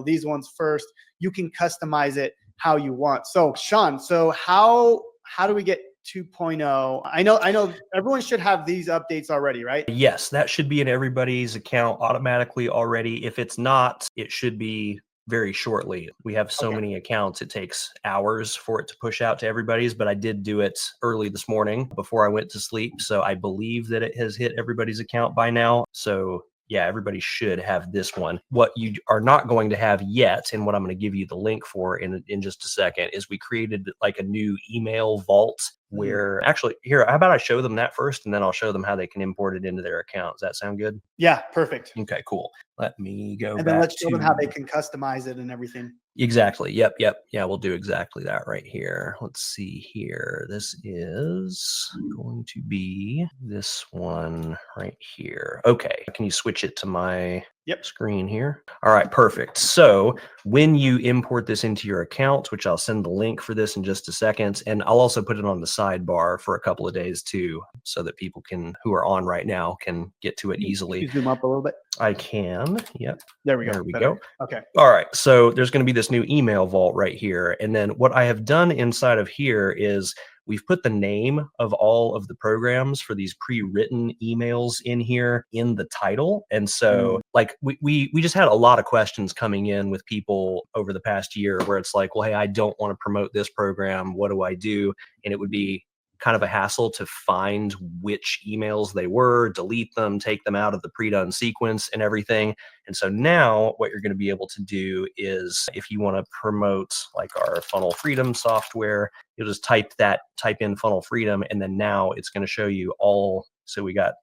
these ones first, you can customize it how you want. So Sean, so how do we get 2.0? I know everyone should have these updates already, right? Yes, that should be in everybody's account automatically already. If it's not, it should be very shortly. We have so many accounts, it takes hours for it to push out to everybody's, but I did do it early this morning before I went to sleep. So I believe that it has hit everybody's account by now. So yeah, everybody should have this one. What you are not going to have yet, and what I'm going to give you the link for in just a second, is we created like a new email vault where actually, here, how about I show them that first, and then I'll show them how they can import it into their account. Does that sound good? Yeah, perfect. Okay, cool. Let me go And back then let's show them how they to can customize it and everything. exactly. Yep. Yeah, we'll do exactly that right here. Let's see here. This is going to be this one right here. Okay. Can you switch it to my screen here? All right, perfect. So when you import this into your account, which I'll send the link for this in just a second, and I'll also put it on the sidebar for a couple of days too, so that people who are on right now can get to it easily. Can you zoom up a little bit? I can. Yep. There we go. There we go. Okay. All right. So there's going to be this new email vault right here. And then what I have done inside of here is we've put the name of all of the programs for these pre-written emails in here in the title. And so like we just had a lot of questions coming in with people over the past year where it's like, well, hey, I don't want to promote this program. What do I do? And it would be kind of a hassle to find which emails they were, delete them, take them out of the pre-done sequence and everything. And so now what you're going to be able to do is if you want to promote like our Funnel Freedom software, you'll just type in Funnel Freedom, and then now it's going to show you all. So we've got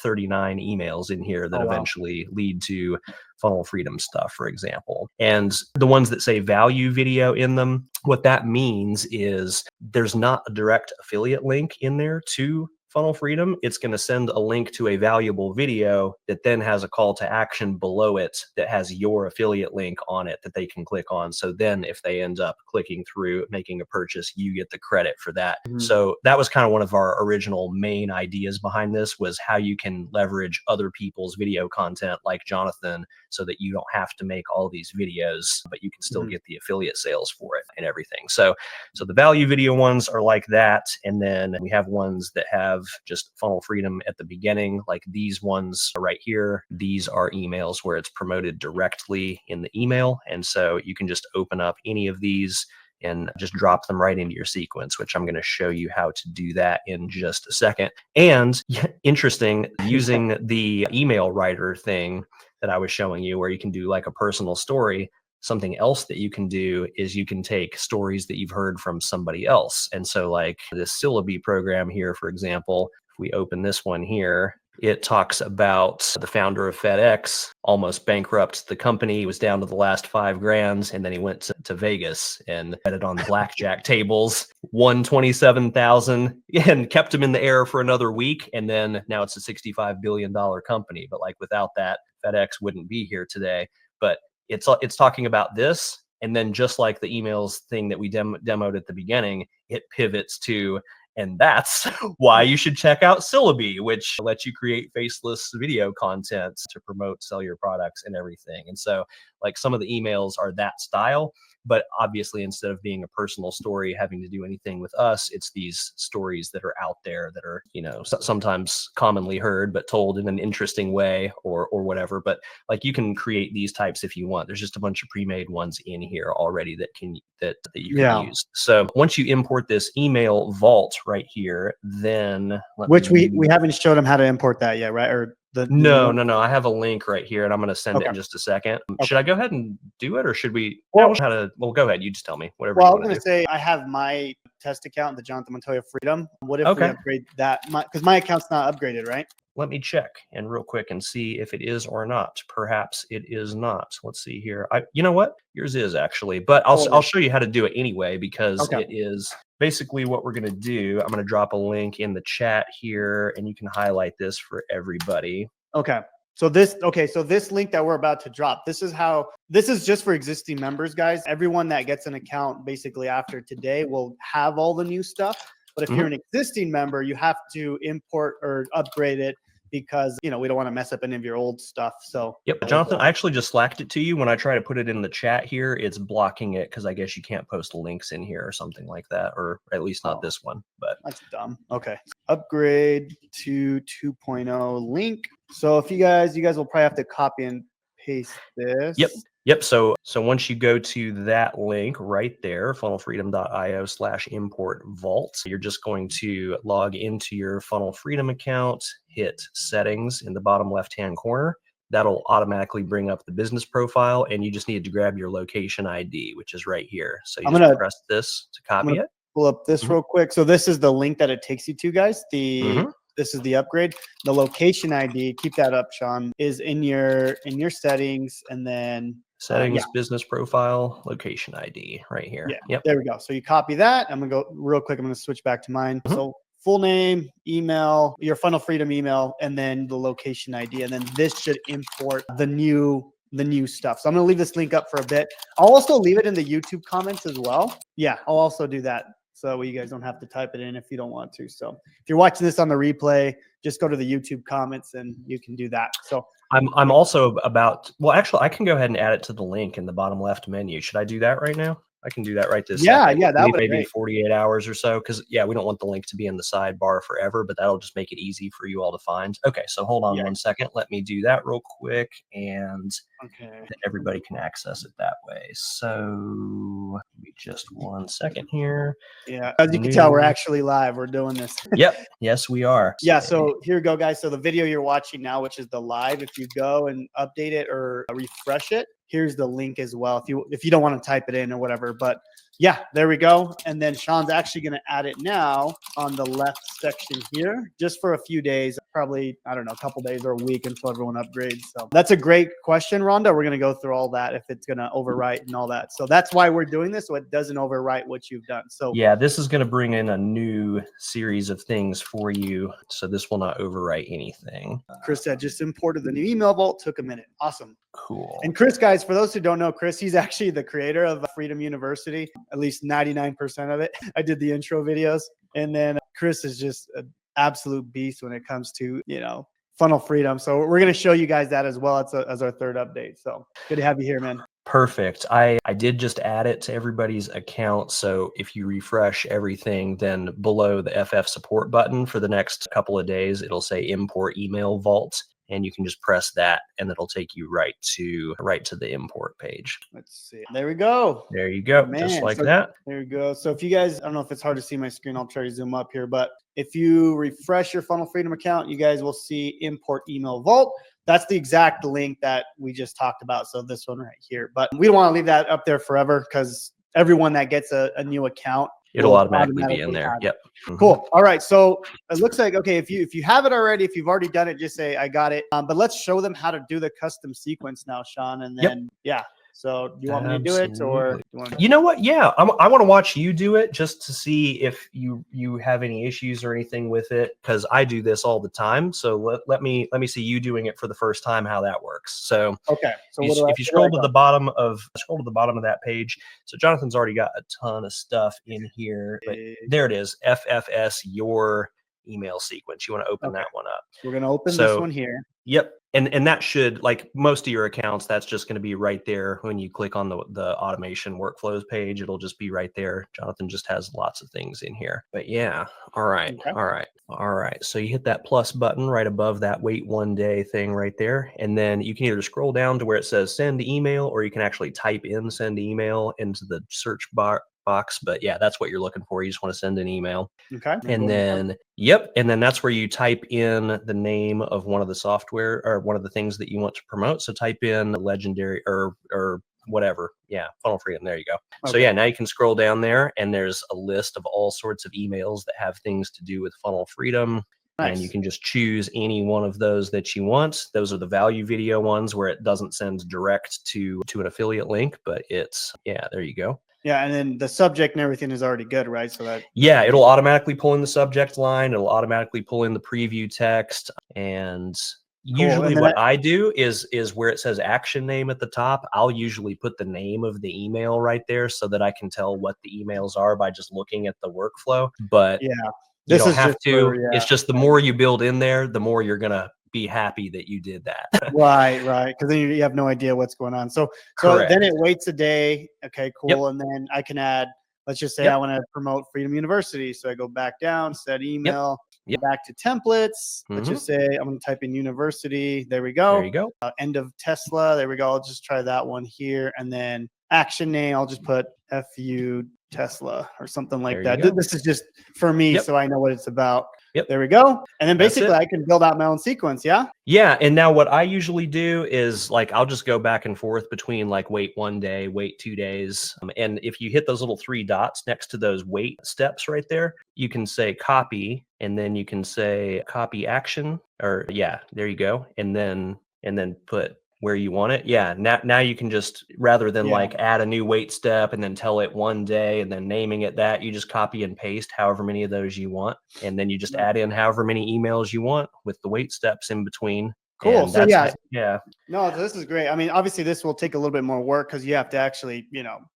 39 emails in here that eventually lead to Funnel Freedom stuff, for example. And the ones that say value video in them, what that means is there's not a direct affiliate link in there to Funnel Freedom. It's going to send a link to a valuable video that then has a call to action below it that has your affiliate link on it that they can click on. So then if they end up clicking through, making a purchase, you get the credit for that. So that was kind of one of our original main ideas behind this, was how you can leverage other people's video content like Jonathan so that you don't have to make all these videos, but you can still get the affiliate sales for it and everything. So the value video ones are like that. And then we have ones that have just Funnel Freedom at the beginning, like these ones right here. These are emails where it's promoted directly in the email. And so you can just open up any of these and just drop them right into your sequence, which I'm going to show you how to do that in just a second. And interesting, using the email writer thing that I was showing you, where you can do like a personal story. Something else that you can do is you can take stories that you've heard from somebody else. And so like this Syllabi program here, for example, if we open this one here, it talks about the founder of FedEx almost bankrupt the company. He was down to the last $5,000, and then he went to Vegas and bet it on the blackjack tables, won 27,000 and kept him in the air for another week. And then now it's a $65 billion company. But like without that, FedEx wouldn't be here today. But it's talking about this, and then just like the emails thing that we demoed at the beginning, it pivots to, and that's why you should check out Syllabi, which lets you create faceless video content to promote, sell your products and everything. And so like some of the emails are that style, but obviously instead of being a personal story having to do anything with us, it's these stories that are out there that are, sometimes commonly heard, but told in an interesting way or whatever. But like you can create these types if you want. There's just a bunch of pre-made ones in here already that you can use. So once you import this email vault right here, then we haven't showed them how to import that yet, right? Or no. I have a link right here, and I'm going to send it in just a second. Should I go ahead and do it, or should we? Well, go ahead. You just tell me whatever. Well, I was going to say I have my test account, the Jonathan Montoya Freedom. What if we Okay. upgrade that? Because my account's not upgraded, right? Let me check and real quick and see if it is or not. Perhaps it is not. Let's see here. You know what? Yours is actually, but I'll show you how to do it anyway, because Okay. it is basically what we're going to do. I'm going to drop a link in the chat here and you can highlight this for everybody. Okay. So this link that we're about to drop, this is just for existing members, guys. Everyone that gets an account basically after today will have all the new stuff. But if you're an existing member, you have to import or upgrade it, because we don't want to mess up any of your old stuff. So yep, Jonathan, I actually just slacked it to you. When I try to put it in the chat here, it's blocking it because I guess you can't post links in here or something like that, or at least not this one. But that's dumb. Okay. Upgrade to 2.0 link. So if you guys will probably have to copy and paste this. Yep. So once you go to that link right there, funnelfreedom.io/import vault, you're just going to log into your Funnel Freedom account, hit settings in the bottom left-hand corner. That'll automatically bring up the business profile, and you just need to grab your location ID, which is right here. So you just press this to copy it. Pull up this real quick. So this is the link that it takes you to, guys. This is the upgrade. The location ID, keep that up, Sean, is in your settings, and then settings, business profile, location ID right here. Yep. There we go. So you copy that. I'm gonna go real quick. I'm gonna switch back to mine. So full name, email, your Funnel Freedom email, and then the location ID, and then this should import the new stuff. So I'm gonna leave this link up for a bit. I'll also leave it in the YouTube comments as well. Yeah, I'll also do that, so you guys don't have to type it in if you don't want to. So if you're watching this on the replay, just go to the YouTube comments and you can do that. So I'm also actually, I can go ahead and add it to the link in the bottom left menu. Should I do that right now? I can do that right this second. Yeah, that would be maybe 48 hours or so, because we don't want the link to be in the sidebar forever, but that'll just make it easy for you all to find. Okay, so hold on 1 second. Let me do that real quick, and then everybody can access it that way. So just 1 second here. Yeah, as you can tell, we're actually live. We're doing this. Yep. Yes, we are. Yeah. So here we go, guys. So the video you're watching now, which is the live, if you go and update it or refresh it, here's the link as well. If you don't want to type it in or whatever, but yeah, there we go. And then Sean's actually going to add it now on the left section here, just for a few days, probably, I don't know, a couple days or a week until everyone upgrades. So that's a great question, Rhonda. We're going to go through all that, if it's going to overwrite and all that. So that's why we're doing this, so it doesn't overwrite what you've done. So yeah, this is going to bring in a new series of things for you. So this will not overwrite anything. Chris said just imported the new email vault. Took a minute. Awesome. Cool. And Chris, guys, for those who don't know Chris, he's actually the creator of Freedom University, at least 99% of it. I did the intro videos. And then Chris is just an absolute beast when it comes to, Funnel Freedom. So we're going to show you guys that as well as our third update. So good to have you here, man. Perfect. I did just add it to everybody's account. So if you refresh everything, then below the FF support button for the next couple of days, it'll say import email vault. And you can just press that and it'll take you right to the import page. Let's see. There we go. There you go. Man, just like that. There we go. So if you guys, I don't know if it's hard to see my screen, I'll try to zoom up here, but if you refresh your Funnel Freedom account, you guys will see import email vault. That's the exact link that we just talked about. So this one right here, but we don't want to leave that up there forever, because everyone that gets a new account, it'll automatically be in there. Yep. Cool. All right. So it looks like, okay, if you have it already, if you've already done it, just say, I got it. But let's show them how to do the custom sequence now, Sean. And then, So do you want me to do it, or you know what? Yeah, I want to watch you do it just to see if you have any issues or anything with it, because I do this all the time. So let me see you doing it for the first time, how that works. So okay. So if you scroll to the bottom of that page, so Jonathan's already got a ton of stuff in here, but there it is, FFS your email sequence. You want to open that one up. We're going to open this one here. Yep. And that should, like most of your accounts, that's just going to be right there. When you click on the automation workflows page, it'll just be right there. Jonathan just has lots of things in here. But yeah. All right. Okay. All right. So you hit that plus button right above that wait 1 day thing right there. And then you can either scroll down to where it says send email, or you can actually type in send email into the search box. But yeah, that's what you're looking for. You just want to send an email. Okay. And then, and then that's where you type in the name of one of the software or one of the things that you want to promote. So type in legendary or whatever. Yeah, Funnel Freedom. There you go. So Okay. yeah, now you can scroll down there and there's a list of all sorts of emails that have things to do with Funnel Freedom. And you Nice. can just choose any one of those that you want. Those are the value video ones where it doesn't send direct to an affiliate link, but it's, yeah, there you go. Yeah, and then the subject and everything is already good, right? So that Yeah, it'll automatically pull in the subject line. It'll automatically pull in the preview text. And cool. usually And then what I do is where it says action name at the top, I'll usually put the name of the email right there so that I can tell what the emails are by just looking at the workflow. But yeah, you this don't is have just to. for yeah. It's just the more you build in there, the more you're gonna be happy that you did that. Right, right. Because then you have no idea what's going on. So then Correct. it waits a day. Okay, Yep. cool. And then I can add, let's just say I Yep. want to promote Freedom University. So I go back down, set Yep. email, Yep. back to templates. Let's Hmm. just say I'm going to type in university. There we There go. you go. End of Tesla. There we go. I'll just try that one here. And then action name, I'll just put FU Tesla or something like There you that. go. This is just for me, Yep. so I know what it's about. Yep. There we go. And then That's basically it. I can build out my own sequence. Yeah. Yeah, and now what I usually do is like I'll just go back and forth between like wait 1 day, wait 2 days. And if you hit those little three dots next to those wait steps right there, you can say copy and then you can say copy action or yeah, there you go. And then put where you want it. Yeah, now you can just rather than Yeah. like add a new wait step and then tell it 1 day and then naming it that, you just copy and paste however many of those you want. And then you just add in however many emails you want with the wait steps in between. Cool. And So yeah, yeah, no, this is great. I mean, obviously this will take a little bit more work because you have to actually,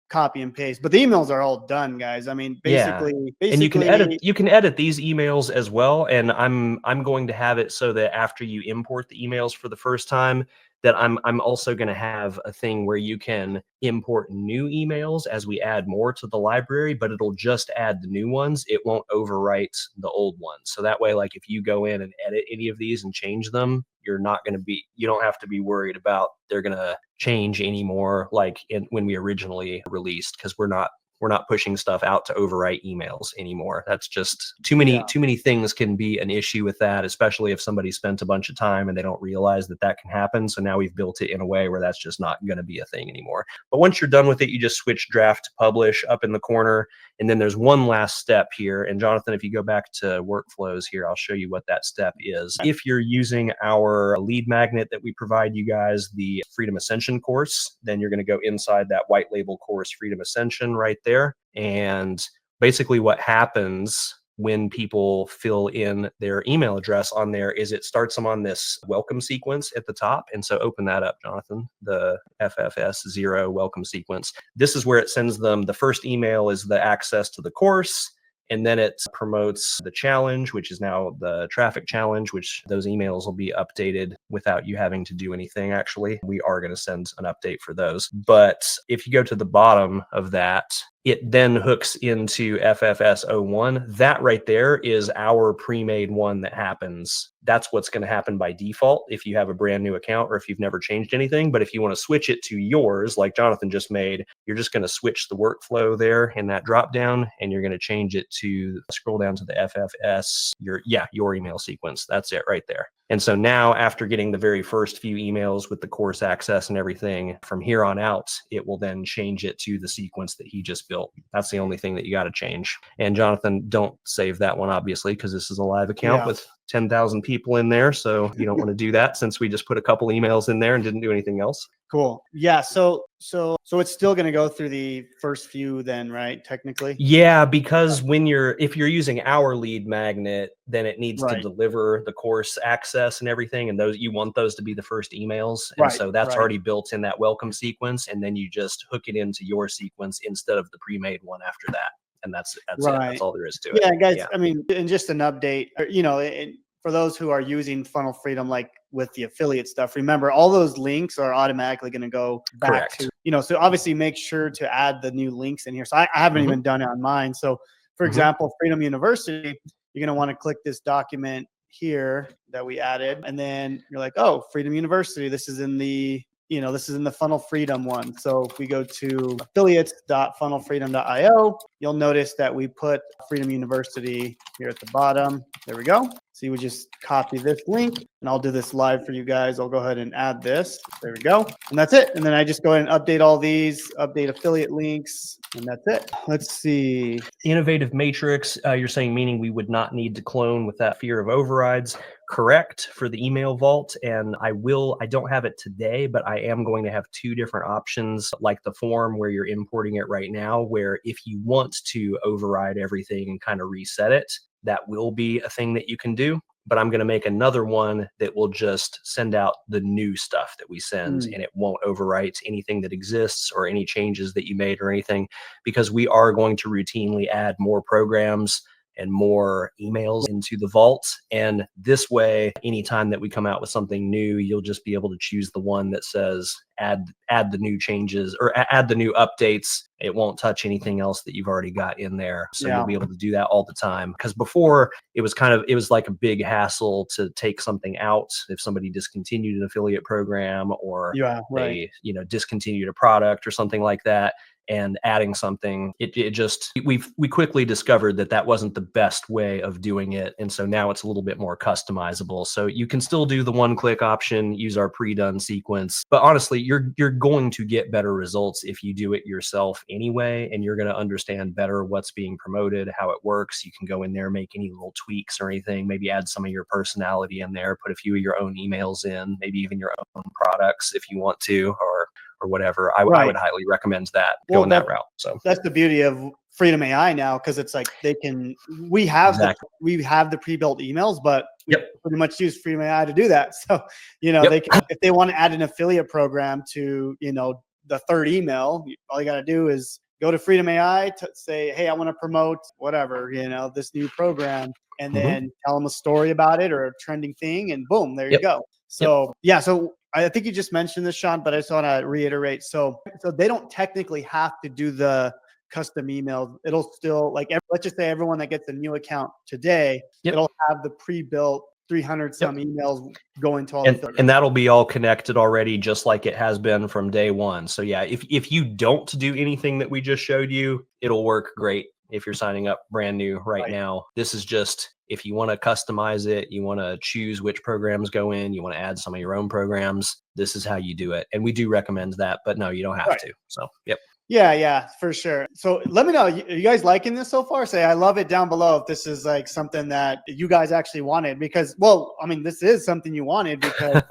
copy and paste. But the emails are all done, guys. I mean, yeah. basically, And basically, you can edit these emails as well. And I'm going to have it so that after you import the emails for the first time, that I'm also going to have a thing where you can import new emails as we add more to the library, but it'll just add the new ones. It won't overwrite the old ones. So that way, like if you go in and edit any of these and change them, you don't have to be worried about they're going to change anymore like when we originally released, because we're not pushing stuff out to overwrite emails anymore. That's just yeah, too many things can be an issue with that, especially if somebody spent a bunch of time and they don't realize that that can happen. So now we've built it in a way where that's just not going to be a thing anymore. But once you're done with it, you just switch draft to publish up in the corner. And then there's one last step here. And Jonathan, if you go back to workflows here, I'll show you what that step is. If you're using our lead magnet that we provide you guys, the Freedom Ascension course, then you're going to go inside that white label course, Freedom Ascension, right there. And basically what happens when people fill in their email address on there is it starts them on this welcome sequence at the top. And so open that up, Jonathan, the FFS0 welcome sequence. This is where it sends them. The first email is the access to the course. And then it promotes the challenge, which is now the traffic challenge, which those emails will be updated without you having to do anything. Actually, we are going to send an update for those. But if you go to the bottom of that, it then hooks into FFS01. That right there is our pre-made one that happens. That's what's going to happen by default if you have a brand new account or if you've never changed anything. But if you want to switch it to yours, like Jonathan just made, you're just going to switch the workflow there in that drop down, and you're going to change it to scroll down to the FFS, your email sequence. That's it right there. And so now, after getting the very first few emails with the course access and everything, from here on out, it will then change it to the sequence that he just built. That's the only thing that you got to change. And Jonathan, don't save that one, obviously, because this is a live account yeah. with 10,000 people in there. So you don't want to do that since we just put a couple emails in there and didn't do anything else. Cool. Yeah. So it's still going to go through the first few then, right? Technically. Yeah, because if you're using our lead magnet, then it needs to Right. deliver the course access and everything, and those you want those to be the first emails, and Right. so that's Right. already built in that welcome sequence, and then you just hook it into your sequence instead of the pre-made one after that, and that's it. That's Right. all there is to it. Yeah, guys. Yeah, I mean, and just an update, for those who are using Funnel Freedom, like with the affiliate stuff, remember all those links are automatically going to go back correct. to, so obviously make sure to add the new links in here. So I haven't even done it on mine. So for example, Freedom University, you're going to want to click this document here that we added. And then you're like, oh, Freedom University, this is in the this is in the funnel freedom one. So if we go to affiliates.funnelfreedom.io, you'll notice that we put Freedom University here at the bottom. There we go. So you would just copy this link, and I'll do this live for you guys. I'll go ahead and add this. There we go. And that's it. And then I just go ahead and update all these, update affiliate links, and that's it. Let's see. Innovative matrix, you're saying meaning we would not need to clone with that fear of overrides. Correct for the email vault. And I don't have it today, but I am going to have two different options, like the form where you're importing it right now, where if you want to override everything and kind of reset it, that will be a thing that you can do. But I'm going to make another one that will just send out the new stuff that we send, and it won't overwrite anything that exists or any changes that you made or anything, because we are going to routinely add more programs and more emails into the vault. And this way, anytime that we come out with something new, you'll just be able to choose the one that says add the new changes or add the new updates. It won't touch anything else that you've already got in there. So you'll be able to do that all the time. Because before it was like a big hassle to take something out if somebody discontinued an affiliate program or they, discontinued a product or something like that. And adding something, we quickly discovered that wasn't the best way of doing it. And so now it's a little bit more customizable. So you can still do the one-click option, use our pre-done sequence. But honestly, you're going to get better results if you do it yourself anyway, and you're going to understand better what's being promoted, how it works. You can go in there, make any little tweaks or anything, maybe add some of your personality in there, put a few of your own emails in, maybe even your own products if you want to, or whatever. I would highly recommend that, going that route. So that's the beauty of Freedom AI now, because it's like we have the pre-built emails, but we pretty much use Freedom AI to do that. So they can, if they want to add an affiliate program to the third email, all you got to do is go to Freedom AI to say, hey, I want to promote whatever, this new program, and then tell them a story about it or a trending thing, and boom, there you go. So so I think you just mentioned this, Sean, but I just want to reiterate. So they don't technically have to do the custom emails. It'll still, like, let's just say everyone that gets a new account today, it'll have the pre-built 300 some emails going to all and that'll be all connected already, just like it has been from day one. So yeah, if you don't do anything that we just showed you, it'll work great. If you're signing up brand new right now, this is just, if you want to customize it, you want to choose which programs go in, you want to add some of your own programs, this is how you do it. And we do recommend that, but no, you don't have to. So, Yeah, for sure. So let me know, are you guys liking this so far? Say I love it down below if this is like something that you guys actually wanted, because, well, I mean, this is something you wanted, because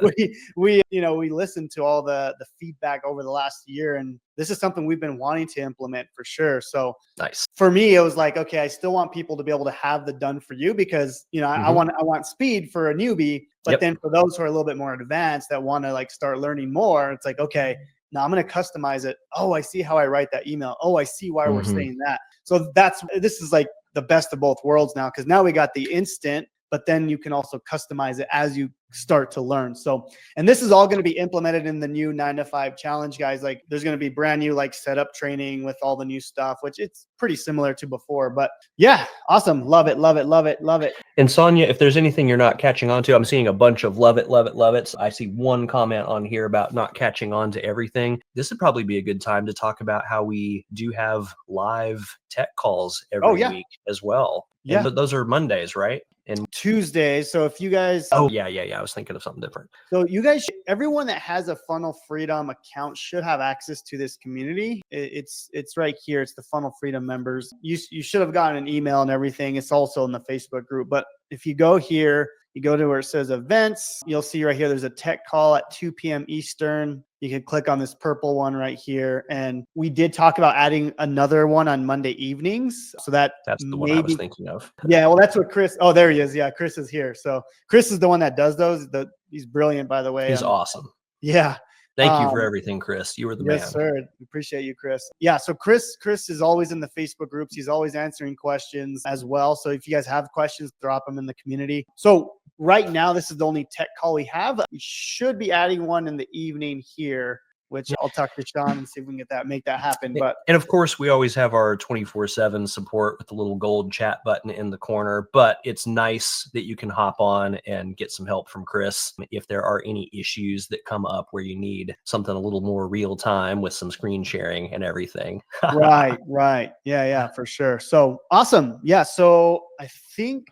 we listened to all the feedback over the last year, and this is something we've been wanting to implement for sure. So nice. For me, it was like, okay, I still want people to be able to have the done for you, because I want speed for a newbie, but then for those who are a little bit more advanced that want to like start learning more, it's like, okay, now I'm going to customize it. Oh, I see how I write that email. Oh, I see why we're saying that. So this is like the best of both worlds now, because now we got the instant, but then you can also customize it as you start to learn. So, and this is all going to be implemented in the new 9-to-5 challenge, guys. Like, there's going to be brand new like setup training with all the new stuff, which it's pretty similar to before. But yeah, awesome. Love it, love it, love it, love it. And Sonia, if there's anything you're not catching on to, I'm seeing a bunch of love it, love it, love it. So I see one comment on here about not catching on to everything. This would probably be a good time to talk about how we do have live tech calls every week as well. Yeah. And those are Mondays, right? And Tuesdays. So if you guys, I was thinking of something different. So you guys, everyone that has a Funnel Freedom account should have access to this community. It's right here. It's the Funnel Freedom members. You should have gotten an email and everything. It's also in the Facebook group. But if you go here, you go to where it says events, you'll see right here, there's a tech call at 2 p.m. Eastern. You can click on this purple one right here. And we did talk about adding another one on Monday evenings. So that's the one I was thinking of. Yeah, well, that's what Chris, oh, there he is. Yeah, Chris is here. So Chris is the one that does those. He's brilliant, by the way. He's awesome. Yeah. Thank you for everything, Chris. You were the man. Yes, sir. Appreciate you, Chris. Yeah. So Chris is always in the Facebook groups. He's always answering questions as well. So if you guys have questions, drop them in the community. So right now, this is the only tech call we have. We should be adding one in the evening here. which I'll talk to Sean and see if we can make that happen. But and of course, we always have our 24/7 support with the little gold chat button in the corner. But it's nice that you can hop on and get some help from Chris if there are any issues that come up where you need something a little more real time with some screen sharing and everything. right. Yeah, for sure. So awesome. Yeah. So I think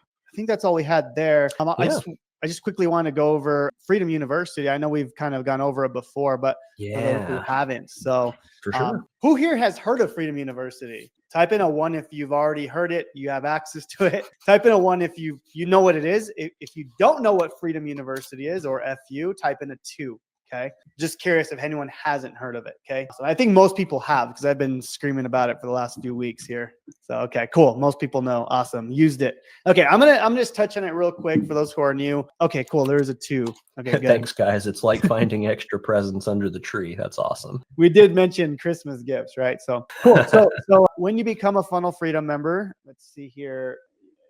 that's all we had there. Yeah. I just quickly want to go over Freedom University. I know we've kind of gone over it before, but for those who Yeah, haven't, so for sure. who here has heard of Freedom University? Type in a 1 if you've already heard it, you have access to it. Type in a 1 if you know what it is. If you don't know what Freedom University is, or FU, type in a 2. Okay. Just curious if anyone hasn't heard of it. Okay. So I think most people have, because I've been screaming about it for the last few weeks here. So, okay, cool. Most people know. Awesome. Used it. Okay. I'm just touching it real quick for those who are new. Okay, cool. There's a 2. Okay, good. Thanks, guys. It's like finding extra presents under the tree. That's awesome. We did mention Christmas gifts, right? So cool. So when you become a Funnel Freedom member, let's see here.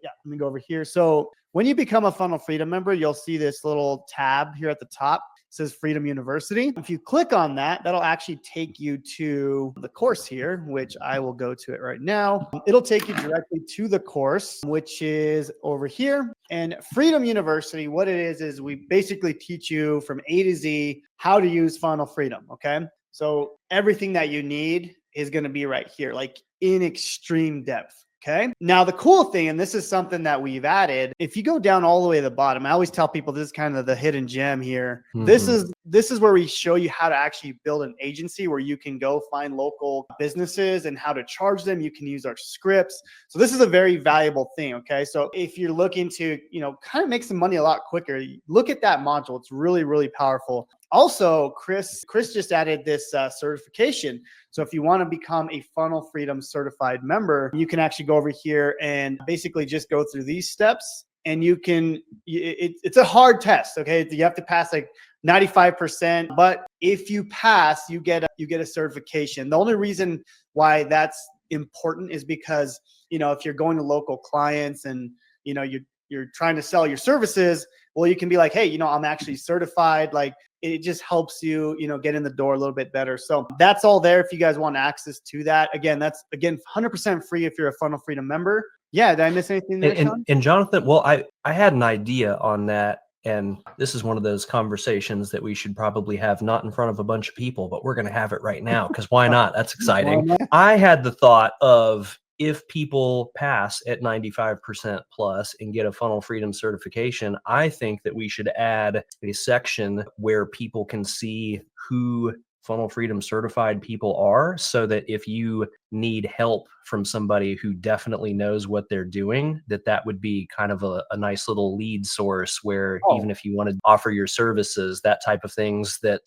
Yeah, let me go over here. So when you become a Funnel Freedom member, you'll see this little tab here at the top. It says Freedom University. If you click on that, that'll actually take you to the course here, which I will go to it right now. It'll take you directly to the course, which is over here. And Freedom University, what it is we basically teach you from A to Z how to use Funnel Freedom. Okay. So everything that you need is going to be right here, like in extreme depth. Okay. Now, the cool thing, and this is something that we've added, if you go down all the way to the bottom, I always tell people this is kind of the hidden gem here. This is where we show you how to actually build an agency where you can go find local businesses and how to charge them. You can use our scripts. So this is a very valuable thing. Okay. So if you're looking to, kind of make some money a lot quicker, look at that module. It's really, really powerful. Also, Chris just added this certification. So if you want to become a Funnel Freedom certified member, you can actually go over here and basically just go through these steps. And you can, it's a hard test. Okay. You have to pass like 95%, but if you pass, you get a certification. The only reason why that's important is because, if you're going to local clients and, you're trying to sell your services, well, you can be like, hey, I'm actually certified. Like, it just helps you, get in the door a little bit better. So that's all there if you guys want access to that. Again, that's 100% free if you're a Funnel Freedom member. Yeah, did I miss anything there, Sean? And Jonathan, well, I had an idea on that. And this is one of those conversations that we should probably have not in front of a bunch of people, but we're going to have it right now because why not? That's exciting. I had the thought of, if people pass at 95% plus and get a Funnel Freedom certification, I think that we should add a section where people can see who Funnel Freedom certified people are, so that if you need help from somebody who definitely knows what they're doing, that would be kind of a nice little lead source where even if you want to offer your services, that type of things, that,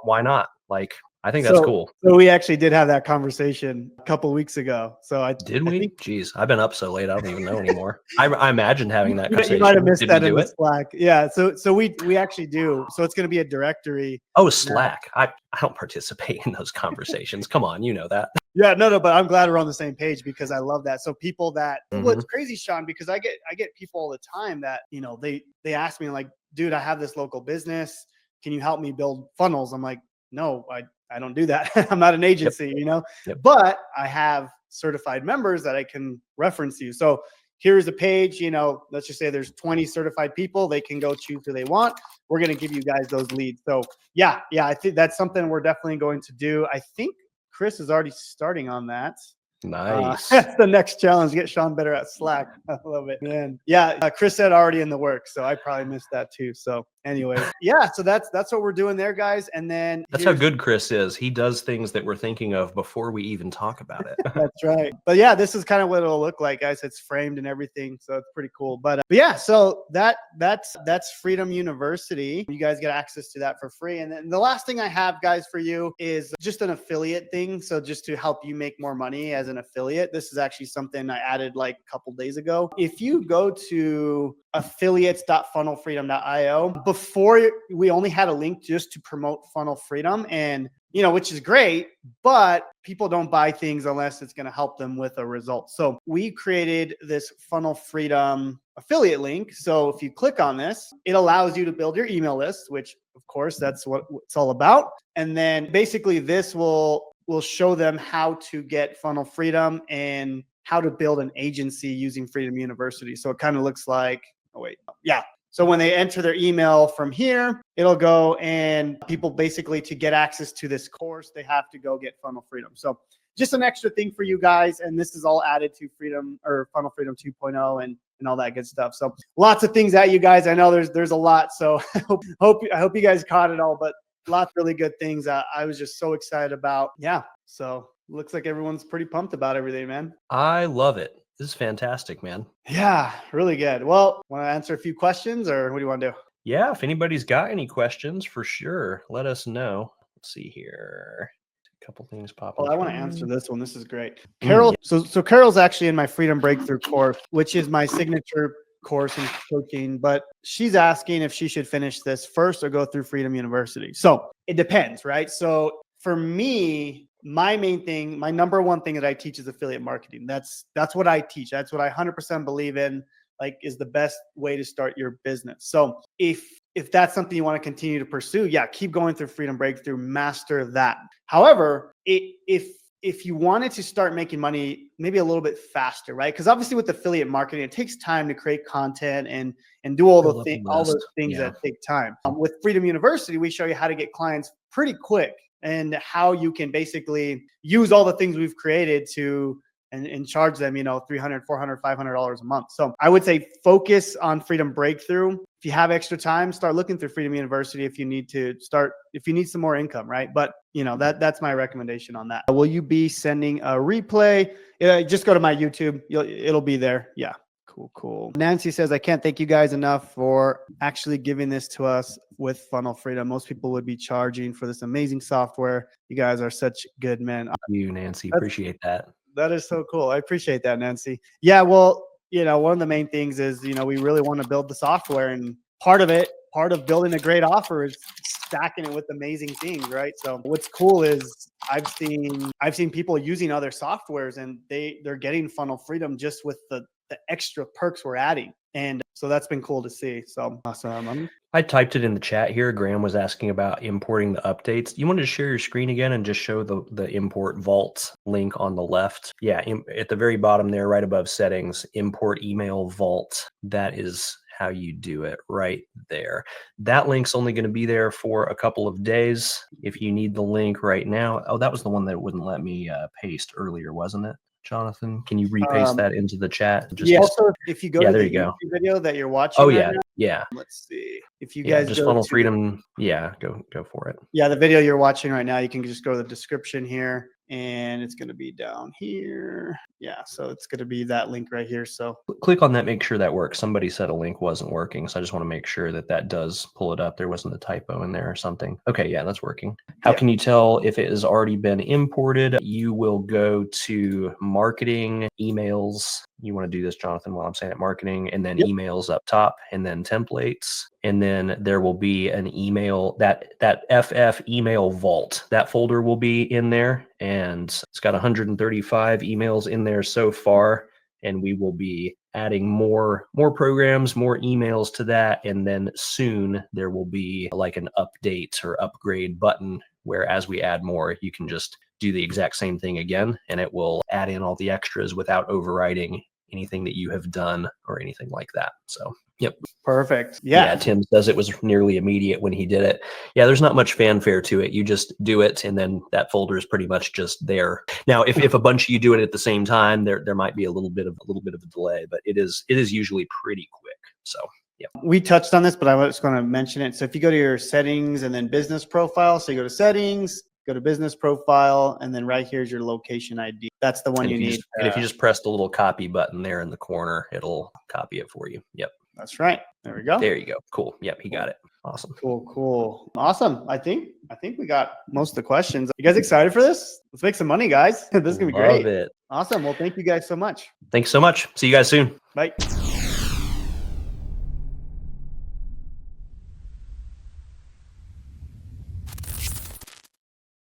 why not? Like, I think that's cool. So we actually did have that conversation a couple of weeks ago. So I think, Jeez, I've been up so late, I don't even know anymore. I imagined having that conversation. You might have missed Did that we in do the it? Slack. Yeah. So we actually do. So it's going to be a directory. Oh, Slack. I don't participate in those conversations. Come on, you know that. Yeah, no, but I'm glad we're on the same page because I love that. So people that, well, it's crazy, Sean, because I get people all the time that, they ask me like, dude, I have this local business. Can you help me build funnels? I'm like, no, I don't do that. I'm not an agency, but I have certified members that I can reference you. So here's a page, let's just say there's 20 certified people. They can go choose who they want. We're going to give you guys those leads. So yeah, I think that's something we're definitely going to do. I think Chris is already starting on that. Nice. That's the next challenge. Get Sean better at Slack. I love it, man. Yeah, Chris said already in the works, so I probably missed that too. So anyway, yeah. So that's what we're doing there, guys. And then that's how good Chris is. He does things that we're thinking of before we even talk about it. That's right. But yeah, this is kind of what it'll look like, guys. It's framed and everything, so it's pretty cool. But yeah, so that's Freedom University. You guys get access to that for free. And then the last thing I have, guys, for you is just an affiliate thing. So just to help you make more money as an affiliate. This is actually something I added like a couple days ago. If you go to affiliates.funnelfreedom.io, before we only had a link just to promote Funnel Freedom, and which is great, but people don't buy things unless it's going to help them with a result. So we created this Funnel Freedom affiliate link. So if you click on this, it allows you to build your email list, which of course, that's what it's all about. And then basically this will show them how to get funnel freedom and how to build an agency using Freedom University. So it kind of looks like, oh wait, yeah. So when they enter their email from here, it'll go, and people basically, to get access to this course, they have to go get funnel freedom. So just an extra thing for you guys. And this is all added to Freedom or Funnel Freedom 2.0 and all that good stuff. So lots of things at you guys. I know there's a lot. So I hope you guys caught it all, but lots of really good things I was just so excited about. Yeah. So looks like everyone's pretty pumped about everything, man. I love it. This is fantastic, man. Yeah, really good. Well, want to answer a few questions, or what do you want to do? Yeah, if anybody's got any questions, for sure, let us know. Let's see here. A couple things popping. Well, I want to answer this one. This is great. Carol. So Carol's actually in my Freedom Breakthrough course, which is my signature course in coaching, but she's asking if she should finish this first or go through Freedom University. So it depends, right? So for me, my main thing, my number one thing that I teach is affiliate marketing. That's what I teach. That's what I 100% believe in, like, is the best way to start your business. So if that's something you want to continue to pursue, yeah, keep going through Freedom Breakthrough, master that. However, if you wanted to start making money maybe a little bit faster, right? Because obviously with affiliate marketing, it takes time to create content and do all those things that take time. With Freedom University, we show you how to get clients pretty quick and how you can basically use all the things we've created to and charge them, $300, $400, $500 a month. So I would say focus on Freedom Breakthrough. If you have extra time, start looking through Freedom University if you need some more income, right? But that's my recommendation on that. Will you be sending a replay? Just go to my YouTube. It'll be there. Yeah. Cool. Nancy says, I can't thank you guys enough for actually giving this to us with Funnel Freedom. Most people would be charging for this amazing software. You guys are such good men. Thank you, Nancy. Appreciate that. That is so cool. I appreciate that, Nancy. Yeah, well, one of the main things is, we really want to build the software, and part of building a great offer is stacking it with amazing things, right? So what's cool is I've seen people using other softwares, and they're getting funnel freedom just with the extra perks we're adding. And so that's been cool to see. So awesome. I typed it in the chat here. Graham was asking about importing the updates. You wanted to share your screen again and just show the import vault link on the left. Yeah, at the very bottom there, right above settings, import email vault. That is how you do it right there. That link's only going to be there for a couple of days. If you need the link right now, oh, that was the one that wouldn't let me paste earlier, wasn't it? Jonathan, can you repaste that into the chat? Also, if you go to the YouTube video that you're watching, yeah. Let's see. If you guys just Funnel Freedom, go for it. Yeah, the video you're watching right now, you can just go to the description here, and it's going to be down here. Yeah, so it's going to be that link right here. So click on that, make sure that works. Somebody said a link wasn't working, so I just want to make sure that does pull it up. There wasn't a typo in there or something. Okay, yeah, that's working. How can you tell if it has already been imported? You will go to marketing, emails. You want to do this, Jonathan, while I'm saying it, marketing, and then emails up top, and then templates. And then there will be an email, that FF email vault. That folder will be in there, and it's got 135 emails in there so far. And we will be adding more programs, more emails to that. And then soon there will be like an update or upgrade button where as we add more, you can just do the exact same thing again, and it will add in all the extras without overriding anything that you have done or anything like that. So, yep. Perfect. Yeah. Tim says it was nearly immediate when he did it. Yeah, there's not much fanfare to it. You just do it, and then that folder is pretty much just there. Now, if a bunch of you do it at the same time, there might be a little bit of a delay, but it is usually pretty quick. So, yeah. We touched on this, but I was going to mention it. So if you go to your settings and then business profile, so you go to settings, go to business profile, and then right here is your location ID. That's the one you need. And if you just press the little copy button there in the corner, it'll copy it for you. Yep. That's right. There we go. There you go. Cool. Yep, he got it. Awesome. Cool. Awesome. I think we got most of the questions. You guys excited for this? Let's make some money, guys. This is gonna be great. Love it. Awesome. Well, thank you guys so much. Thanks so much. See you guys soon. Bye.